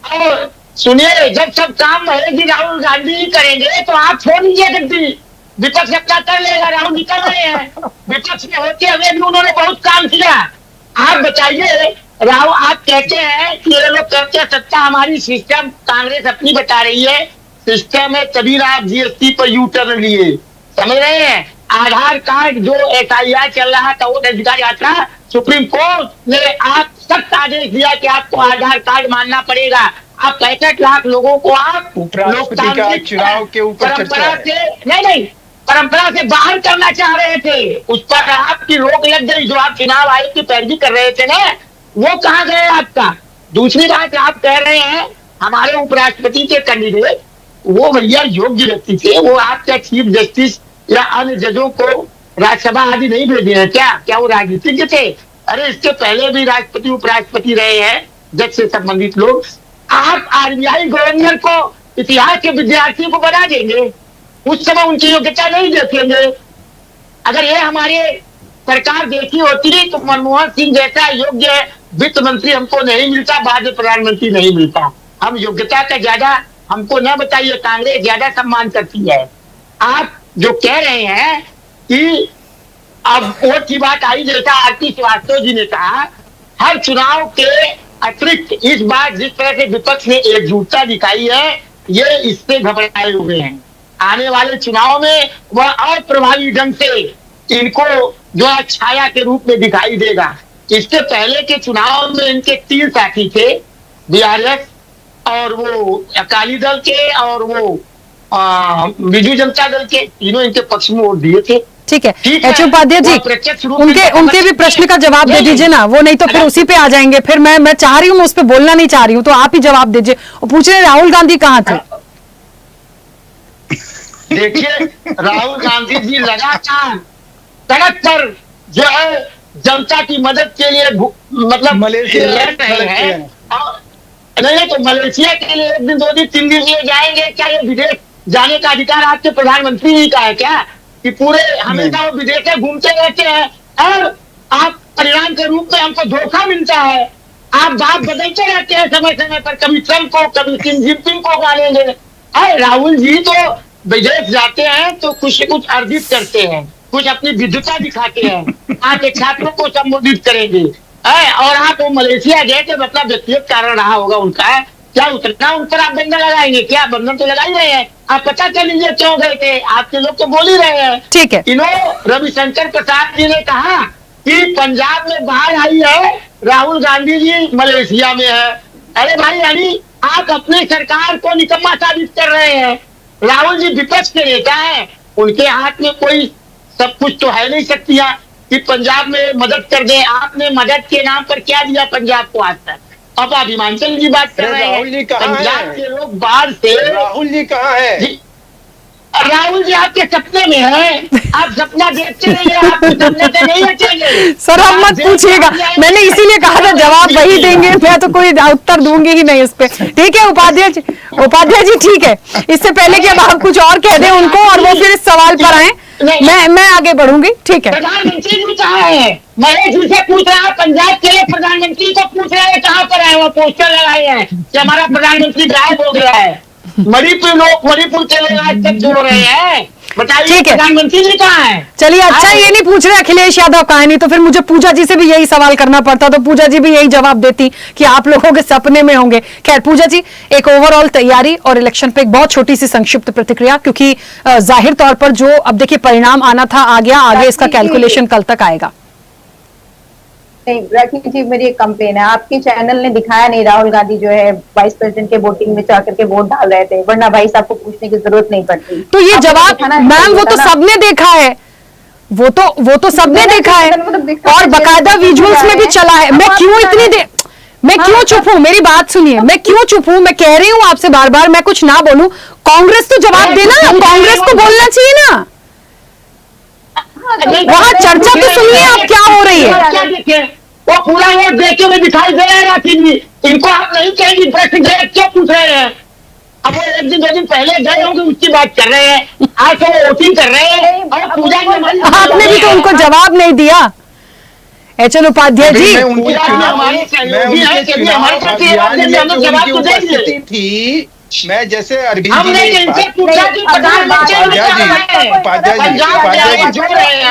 और सुनिए, जब सब काम महेश राहुल गांधी ही करेंगे तो आप छोड़ दीजिए गद्दी, विपक्ष अपना कर लेगा। राहुल निकल रहे हैं, विपक्ष में होते हुए भी उन्होंने बहुत काम किया। आप बताइए, राहुल आप कहते हैं कि ये लोग कहते हैं सत्ता हमारी, सिस्टम कांग्रेस अपनी बता रही है सिस्टम है, तभी आप जीएसटी पर यू टर्न लिए, समझ रहे हैं? आधार कार्ड जो एफआईआर चल रहा था वो अधिकार यात्रा, सुप्रीम कोर्ट ने आप सख्त आदेश दिया कि आपको आधार कार्ड मानना पड़ेगा। आप 65 लाख लोगों को आप लोकतांत्रिक चुनाव के ऊपर परंपरा से नहीं परंपरा से बाहर करना चाह रहे थे, उस पर आपकी रोक लग गई। जो आप चुनाव आयोग की पैरवी कर रहे थे ना, वो कहाँ गए आपका? दूसरी बात, आप कह रहे हैं हमारे उपराष्ट्रपति के कैंडिडेट वो भैया योग्य व्यक्ति थे, वो आपका चीफ जस्टिस या अन्य जजों को राज्यसभा आदि नहीं भेजे हैं क्या वो राजनीतिज्ञ थे? अरे इसके पहले भी राष्ट्रपति उपराष्ट्रपति रहे हैं जज से संबंधित लोग। आप आरबीआई गवर्नर को इतिहास के विद्यार्थियों को बना देंगे, उस समय उनकी योग्यता नहीं देखेंगे। अगर ये हमारे सरकार देखी होती तो मनमोहन सिंह जैसा योग्य वित्त मंत्री हमको नहीं मिलता, बाद में प्रधानमंत्री नहीं मिलता। हम योग्यता का ज्यादा हमको न बताइए, कांग्रेस ज्यादा सम्मान करती है। आप जो कह रहे हैं कि अब वोट की बात आई, जैसा आरती श्रीवास्तव जी ने कहा, हर चुनाव के अतिरिक्त इस बार जिस तरह से विपक्ष ने एकजुटता दिखाई है, ये इससे घबराए हुए हैं। आने वाले चुनाव में वह और प्रभावी ढंग से इनको जो है छाया के रूप में दिखाई देगा। इसके पहले के चुनाव में इनके 3 साथी थे, बीआरएस और वो अकाली दल के और वो बीजू जनता दल के, तीनों इनके पक्ष में वोट दिए थे। ठीक है, एचएन उपाध्याय जी, उनके भी प्रश्न का जवाब दे दीजिए ना, वो नहीं तो फिर उसी पे आ जाएंगे। फिर मैं चाह रही हूँ, मैं उस पर बोलना नहीं चाह रही हूँ, तो आप ही जवाब दीजिए। वो पूछ रहे राहुल गांधी कहाँ थे? देखिए, राहुल गांधी जी लगातार सड़क पर जो है जनता की मदद के लिए मतलब मलेशिया लड़ रहे हैं। नहीं तो मलेशिया के लिए 1 दिन 2 दिन 3 दिन लिए जाएंगे क्या? ये विदेश जाने का अधिकार आपके प्रधानमंत्री जी का है क्या कि पूरे हमेशा वो विदेश में घूमते रहते हैं और आप परिणाम के रूप में हमको धोखा मिलता है। आप बात बदलते रहते हैं समय समय पर, कभी ट्रंप को कभी शी जिनपिंग को गालेंगे। अरे राहुल जी तो विदेश जाते हैं तो कुछ न कुछ अर्जित करते हैं, कुछ अपनी विद्वता दिखाते हैं, आपके छात्रों को संबोधित करेंगे। और आप वो मलेशिया गए थे, मतलब व्यक्तिगत कारण रहा होगा उनका, क्या उतना उन पर आप बंधन लगाएंगे क्या? बंधन तो लगा ही रहे हैं। आप पता कर लीजिए क्यों गए थे, आपके लोग तो बोल ही रहे हैं। ठीक है। रविशंकर प्रसाद जी ने कहा कि पंजाब में बाढ़ आई है, राहुल गांधी जी मलेशिया में है। अरे भाई यानी आप अपनी सरकार को निकम्मा साबित कर रहे हैं। राहुल जी विपक्ष के नेता है, उनके हाथ में कोई सब कुछ तो है नहीं शक्तियां कि पंजाब में मदद कर दे। आपने मदद के नाम पर क्या दिया पंजाब को आज तक? अब आप हिमाचल की बात कर रहे हैं। राहुल जी कहाँ पंजाब हैं? के लोग बाढ़ से, राहुल जी कहाँ है? राहुल जी आपके सपने में है, आप सपना देखते रहिए, आपके सपने से नहीं बचेंगे। सर आप मत पूछिएगा, मैंने इसीलिए कहा था जवाब वही देंगे, मैं तो कोई उत्तर दूंगी ही नहीं इस पे। ठीक है उपाध्याय जी ठीक है। इससे पहले कि अब आप कुछ और कह दें उनको और वो फिर इस सवाल पर आए, मैं आगे बढ़ूंगी। ठीक है। प्रधानमंत्री जी कहाँ है? महेश जी से पूछ रहा है, पंजाब के प्रधानमंत्री को पूछ रहे हैं कहाँ पर है? वो पोस्टर लगाए हैं कि हमारा प्रधानमंत्री गायब हो गया है। मणिपुर के लोग आज तक जोड़ रहे हैं, बताइए प्रधानमंत्री जी कहाँ है? चलिए अच्छा ये नहीं पूछ रहे अखिलेश यादव कहाँ है, नहीं तो फिर मुझे पूजा जी से भी यही सवाल करना पड़ता, तो पूजा जी भी यही जवाब देती कि आप लोगों के सपने में होंगे। खैर पूजा जी, एक ओवरऑल तैयारी और इलेक्शन पे एक बहुत छोटी सी संक्षिप्त प्रतिक्रिया, क्योंकि जाहिर तौर पर जो अब देखिए परिणाम आना था आ गया, आगे इसका कैलकुलेशन कल तक आएगा। नहीं राखी जी, मेरी एक कंप्लेन है, आपके चैनल ने दिखाया नहीं राहुल गांधी जो है वाइस प्रेसिडेंट के वोटिंग में जाकर के वोट डाल रहे थे, वरना भाई साहब को पूछने की जरूरत नहीं पड़ती। तो ये जवाब मैम वो तो सबने देखा है, वो तो सबने देखा है और बकायदा विजुअल्स में भी चला है। मैं क्यों इतनी देर, मैं क्यों चुप हूँ? मेरी बात सुनिए, मैं क्यों चुप हूँ? मैं कह रही हूँ आपसे बार बार, मैं कुछ ना बोलूं, कांग्रेस तो जवाब देना, कांग्रेस को बोलना चाहिए ना। वहां चर्चा तो सुनिए आप क्या हो रही है। वो पूरा वोट देखे हुए दिखाई दे रहा है राखी जी, इनको आप नहीं कहेंगे प्रश्न क्यों पूछ रहे हैं? अब वो 1 दिन 2 दिन पहले गए होंगे उसकी बात कर रहे हैं, आज तो वोटिंग कर रहे हैं और पूजा आपने भी तो उनको जवाब नहीं दिया। एचएल उपाध्याय जी थी, मैं जैसे अरविंद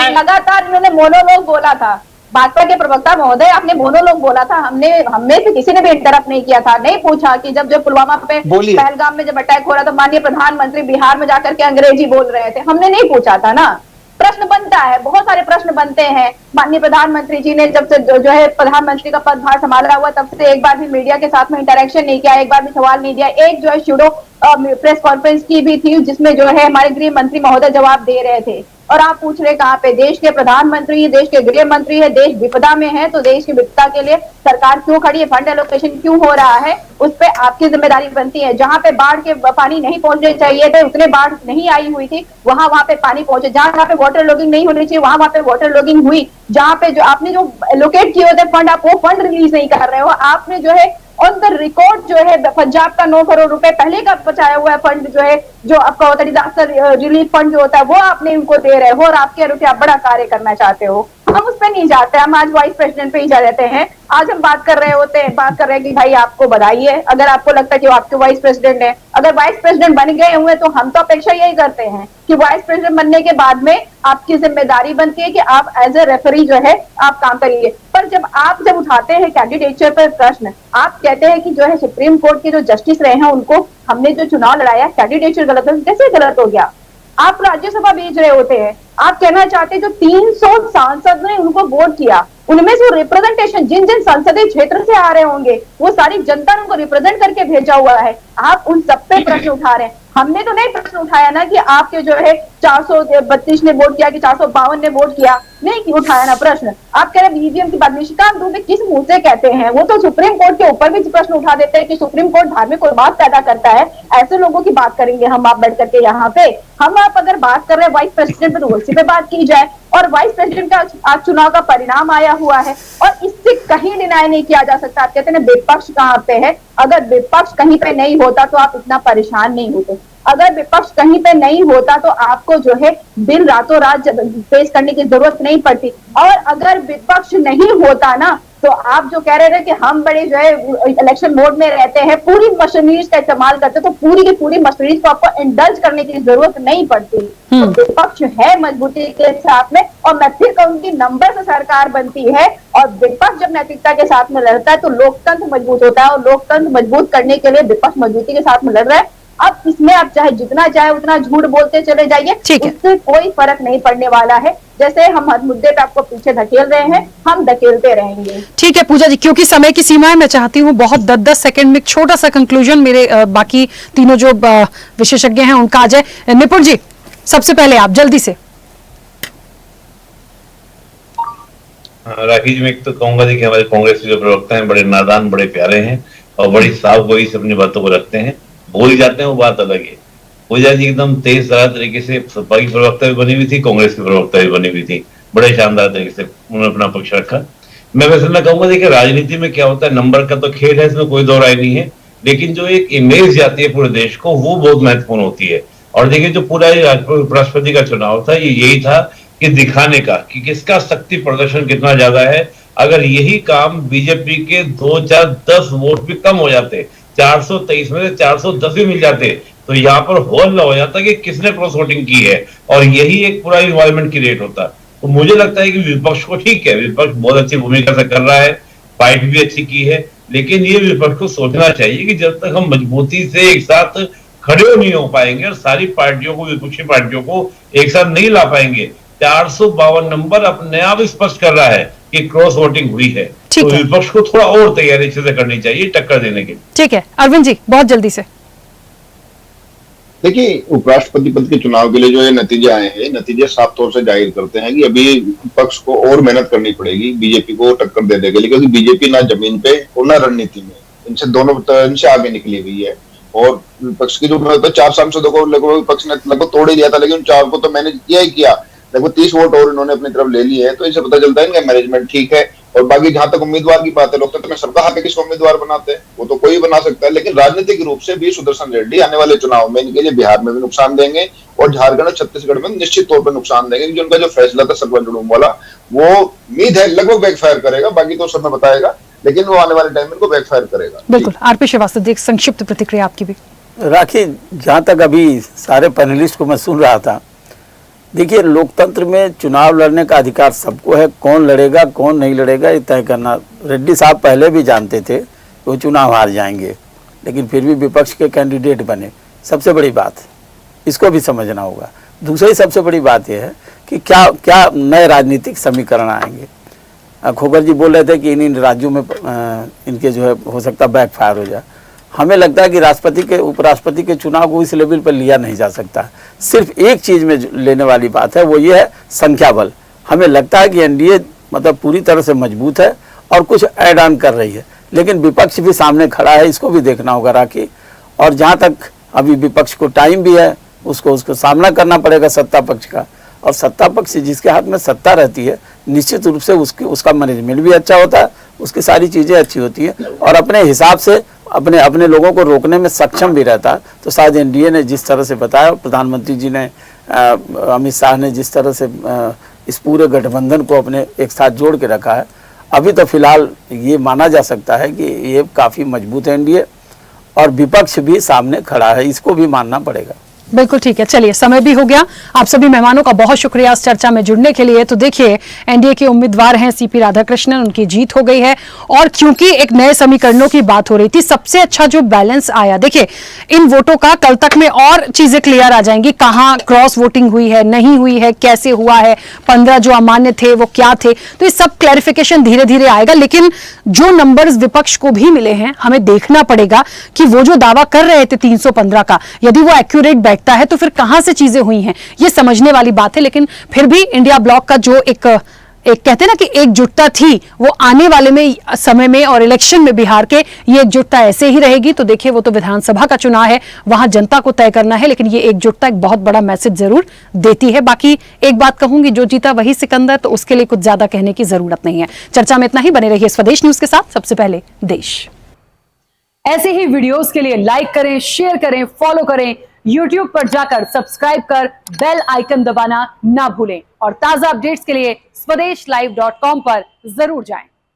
लगातार उन्होंने मोनोलॉग बोला था, भाजपा के प्रवक्ता महोदय आपने मोनोलॉग बोला था, हमने से किसी ने भी इंटरप्ट नहीं किया था, नहीं पूछा कि जब पुलवामा पे पहलगाम में जब अटैक हो रहा था माननीय प्रधानमंत्री बिहार में जाकर के अंग्रेजी बोल रहे थे, हमने नहीं पूछा था ना। प्रश्न बनता है, बहुत सारे प्रश्न बनते हैं। माननीय प्रधानमंत्री जी ने जब से जो है प्रधानमंत्री का पदभार संभाला हुआ तब से एक बार भी मीडिया के साथ में इंटरेक्शन नहीं किया, एक बार भी सवाल नहीं दिया। एक जो है शूडो प्रेस कॉन्फ्रेंस की भी थी जिसमें जो है हमारे गृह मंत्री महोदय जवाब दे रहे थे, और आप पूछ रहे कहाँ पे? देश के प्रधानमंत्री, देश के गृह मंत्री है, देश विपदा में है, तो देश की विपदा के लिए सरकार क्यों खड़ी है, फंड एलोकेशन क्यों हो रहा है, उस पे आपकी जिम्मेदारी बनती है। जहाँ पे बाढ़ के पानी नहीं पहुंचने चाहिए थे, उतने बाढ़ नहीं आई हुई थी, वहां पे पानी पहुंचे। जहाँ पे वाटर लॉगिंग नहीं होनी चाहिए वहां पे वाटर लॉगिंग हुई। जहाँ पे जो आपने जो एलोकेट किए होते फंड, आप वो फंड रिलीज नहीं कर रहे हो। आपने जो है ऑन द रिकॉर्ड जो है पंजाब का 9 करोड़ रुपए पहले का बचाया हुआ है फंड जो है, जो आपका होता है डिजास्टर रिलीफ फंड जो होता है, वो आपने उनको दे रहे हो और आप कह रहे हो कि आप बड़ा कार्य करना चाहते हो। हम उस पर नहीं जाते, हम आज वाइस प्रेसिडेंट पे ही जा जाते हैं। आज हम बात कर रहे हैं कि भाई आपको बधाई है अगर आपको लगता है कि वो आपके वाइस प्रेसिडेंट है। अगर वाइस प्रेसिडेंट बन गए हुए तो हम तो अपेक्षा यही करते हैं कि वाइस प्रेसिडेंट बनने के बाद में आपकी जिम्मेदारी बनती है कि आप एज ए रेफरी जो है आप काम करिए। पर जब उठाते हैं कैंडिडेचर पर प्रश्न, आप कहते हैं कि जो है सुप्रीम कोर्ट के जो जस्टिस रहे हैं उनको हमने जो चुनाव लड़ाया कैंडिडेचर गलत है, कैसे गलत हो गया? आप राज्यसभा भेज रहे होते हैं, आप कहना चाहते हैं जो 300 सांसद ने उनको वोट किया उनमें से रिप्रेजेंटेशन जिन जिन संसदीय क्षेत्र से आ रहे होंगे वो सारी जनता ने उनको रिप्रेजेंट करके भेजा हुआ है। आप उन सब पे प्रश्न उठा रहे हैं। हमने तो नहीं प्रश्न उठाया ना कि आपके जो है 432 ने वोट किया कि 452 ने वोट किया, नहीं उठाया ना प्रश्न। आप कह रहे ईवीएम की बात, निशिकांत दुबे किस मुंह से कहते हैं? वो तो सुप्रीम कोर्ट के ऊपर भी प्रश्न उठा देते हैं कि सुप्रीम कोर्ट धार्मिक कोई बात पैदा करता है। ऐसे लोगों की बात करेंगे हम आप बैठ करके यहाँ पे? हम आप अगर बात कर रहे हैं वाइस प्रेसिडेंट पे तो उसी पे बात की जाए। और वाइस प्रेसिडेंट का आज चुनाव का परिणाम आया हुआ है और इससे कहीं डिनाई नहीं किया जा सकता। आप कहते हैं विपक्ष कहाँ पे है? अगर विपक्ष कहीं पे नहीं होता तो आप इतना परेशान नहीं होते। अगर विपक्ष कहीं पे नहीं होता तो आपको जो है बिल रातों रात पेश करने की जरूरत नहीं पड़ती। और अगर विपक्ष नहीं होता ना तो आप जो कह रहे थे कि हम बड़े जो है इलेक्शन मोड में रहते हैं, पूरी मशीनरीज का इस्तेमाल करते, तो पूरी की पूरी मशीनरीज को आपको इंडल्ज करने की जरूरत नहीं पड़ती। तो विपक्ष है मजबूती के साथ में, और मैं फिर कहूंगी नंबर से सरकार बनती है और विपक्ष जब नैतिकता के साथ में लड़ता है तो लोकतंत्र मजबूत होता है। और लोकतंत्र मजबूत करने के लिए विपक्ष मजबूती के साथ में लड़ रहा है। अब इसमें आप चाहे जितना चाहे उतना झूठ बोलते चले जाइए, उससे कोई फर्क नहीं पड़ने वाला है। जैसे हम हर मुद्दे पे आपको पीछे धकेल रहे हैं, हम धकेलते रहेंगे। ठीक है पूजा जी, क्योंकि समय की सीमा है, मैं चाहती हूँ बहुत 10-10 सेकंड में एक छोटा सा कंक्लूजन मेरे बाकी तीनों जो विशेषज्ञ हैं उनका आ जाए। निपुण जी, सबसे पहले आप जल्दी से। राखी जी, मैं एक तो कहूंगा कि हमारे कांग्रेस के जो प्रवक्ता हैं बड़े नादान, बड़े प्यारे हैं और बड़ी साफ गोई से अपनी बातों को रखते हैं। बोल जाते हैं वो बात अलग है। पूजा जी एकदम तेज तरार तरीके से सपा की प्रवक्ता भी बनी हुई थी, कांग्रेस की प्रवक्ता भी बनी हुई थी, बड़े शानदार तरीके से उन्होंने अपना पक्ष रखा। मैं वैसे ना कहूंगा, देखिए राजनीति में क्या होता है, नंबर का तो खेल है, इसमें कोई दो राय नहीं है, लेकिन जो एक इमेज जाती है पूरे देश को वो बहुत महत्वपूर्ण होती है। और देखिए जो पूरा उपराष्ट्रपति का चुनाव था ये यही था कि दिखाने का कि किसका शक्ति प्रदर्शन कितना ज्यादा है। अगर यही काम बीजेपी के 2-4-10 वोट भी कम हो जाते, 423 में से 410 भी मिल जाते, तो यहाँ पर होल ना हो जाता कि किसने क्रॉस वोटिंग की है, और यही एक पूरा इन्वायरमेंट क्रिएट होता। तो मुझे लगता है कि विपक्ष को, ठीक है विपक्ष बहुत अच्छी भूमिका से कर रहा है, फाइट भी अच्छी की है, लेकिन ये विपक्ष को सोचना चाहिए कि जब तक हम मजबूती से एक साथ खड़े नहीं हो पाएंगे और सारी पार्टियों को, विपक्षी पार्टियों को एक साथ नहीं ला पाएंगे, 452 नंबर अपने आप स्पष्ट कर रहा है कि क्रॉस वोटिंग हुई है। तो विपक्ष को थोड़ा और तैयारी से करनी चाहिए टक्कर देने के। ठीक है अरविंद जी, बहुत जल्दी से। देखिए, उपराष्ट्रपति पद के चुनाव के लिए जो ये नतीजे आए हैं, नतीजे साफ तौर से जाहिर करते हैं कि अभी विपक्ष को और मेहनत करनी पड़ेगी बीजेपी को टक्कर देने के लिए, क्योंकि बीजेपी ना जमीन पे और ना रणनीति में, इनसे दोनों इनसे आगे निकली हुई है। और विपक्ष की जो 4 सांसदों को लगभग विपक्ष ने लगभग तोड़ ही दिया था, लेकिन 4 को तो मैनेज किया ही किया, लगभग 30 वोट और इन्होंने अपनी तरफ ले लिए हैं। तो इससे पता चलता है इनका मैनेजमेंट ठीक है। और बाकी जहां तक उम्मीदवार की बात है, लोकतंत्र में सबका हक है किसको उम्मीदवार बनाते हैं, वो तो कोई बना सकता है, लेकिन राजनीतिक रूप से भी सुदर्शन रेड्डी आने वाले चुनाव में इनके लिए बिहार में भी नुकसान देंगे और झारखंड और छत्तीसगढ़ में निश्चित तौर पर नुकसान देंगे, क्योंकि उनका जो फैसला था सर्वर जुड़ूम वाला, वो उम्मीद है लगभग बैकफायर करेगा, बाकी तो समय बताएगा, लेकिन वो आने वाले टाइम में इनको बैकफायर करेगा। बिल्कुल। आरपी श्रीवास्तव जी, संक्षिप्त प्रतिक्रिया आपकी भी। राखी, जहाँ तक अभी सारे पैनलिस्ट को मैं सुन रहा था, देखिए लोकतंत्र में चुनाव लड़ने का अधिकार सबको है, कौन लड़ेगा कौन नहीं लड़ेगा ये तय करना। रेड्डी साहब पहले भी जानते थे कि वो चुनाव हार जाएंगे, लेकिन फिर भी विपक्ष के कैंडिडेट बने, सबसे बड़ी बात इसको भी समझना होगा। दूसरी सबसे बड़ी बात यह है कि क्या क्या नए राजनीतिक समीकरण आएंगे। खोकर जी बोल रहे थे कि इन राज्यों में इनके जो है हो सकता बैकफायर हो जाए। हमें लगता है कि राष्ट्रपति के, उपराष्ट्रपति के चुनाव को इस लेवल पर लिया नहीं जा सकता। सिर्फ एक चीज़ में लेने वाली बात है, वो ये है संख्या बल। हमें लगता है कि एनडीए मतलब पूरी तरह से मजबूत है और कुछ ऐड ऑन कर रही है, लेकिन विपक्ष भी सामने खड़ा है, इसको भी देखना होगा राखी। और जहाँ तक अभी विपक्ष को टाइम भी है, उसको सामना करना पड़ेगा सत्ता पक्ष का, और सत्ता पक्ष जिसके हाथ में सत्ता रहती है निश्चित रूप से उसका मैनेजमेंट भी अच्छा होता है, उसकी सारी चीज़ें अच्छी होती हैं और अपने हिसाब से अपने लोगों को रोकने में सक्षम भी रहता है। तो शायद एनडीए ने जिस तरह से बताया, प्रधानमंत्री जी ने, अमित शाह ने जिस तरह से इस पूरे गठबंधन को अपने एक साथ जोड़ के रखा है, अभी तो फिलहाल ये माना जा सकता है कि ये काफ़ी मजबूत है एनडीए, और विपक्ष भी सामने खड़ा है, इसको भी मानना पड़ेगा। बिल्कुल ठीक है। चलिए, समय भी हो गया। आप सभी मेहमानों का बहुत शुक्रिया इस चर्चा में जुड़ने के लिए। तो देखिए, एनडीए के उम्मीदवार हैं सीपी राधाकृष्णन, उनकी जीत हो गई है। और क्योंकि एक नए समीकरणों की बात हो रही थी, सबसे अच्छा जो बैलेंस आया, देखिए इन वोटों का कल तक में और चीजें क्लियर आ जाएंगी, कहां क्रॉस वोटिंग हुई है, नहीं हुई है, कैसे हुआ है, 15 जो अमान्य थे वो क्या थे, तो ये सब क्लैरिफिकेशन धीरे धीरे आएगा। लेकिन जो नंबर्स विपक्ष को भी मिले हैं, हमें देखना पड़ेगा कि वो जो दावा कर रहे थे 315 का, यदि वो एक्यूरेट बैठता है तो फिर कहां से चीजें हुई हैं, ये समझने वाली बात है। लेकिन फिर भी इंडिया ब्लॉक का जो एक कहते हैं ना कि एकजुटता थी, वो आने वाले में समय में और इलेक्शन में बिहार के ये एकजुटता ऐसे ही रहेगी। तो देखिए, वो तो विधानसभा का चुनाव है, वहां जनता को तय करना है, लेकिन ये एकजुटता एक बहुत बड़ा मैसेज जरूर देती है। बाकी एक बात कहूंगी, जो जीता वही सिकंदर, तो उसके लिए कुछ ज्यादा कहने की जरूरत नहीं है। चर्चा में इतना ही। बने रहिए स्वदेश न्यूज के साथ। सबसे पहले देश। ऐसे ही वीडियोस के लिए लाइक करें, शेयर करें, फॉलो करें। YouTube पर जाकर सब्सक्राइब कर बेल आइकन दबाना ना भूलें और ताजा अपडेट्स के लिए स्वदेशलाइव.com पर जरूर जाएं।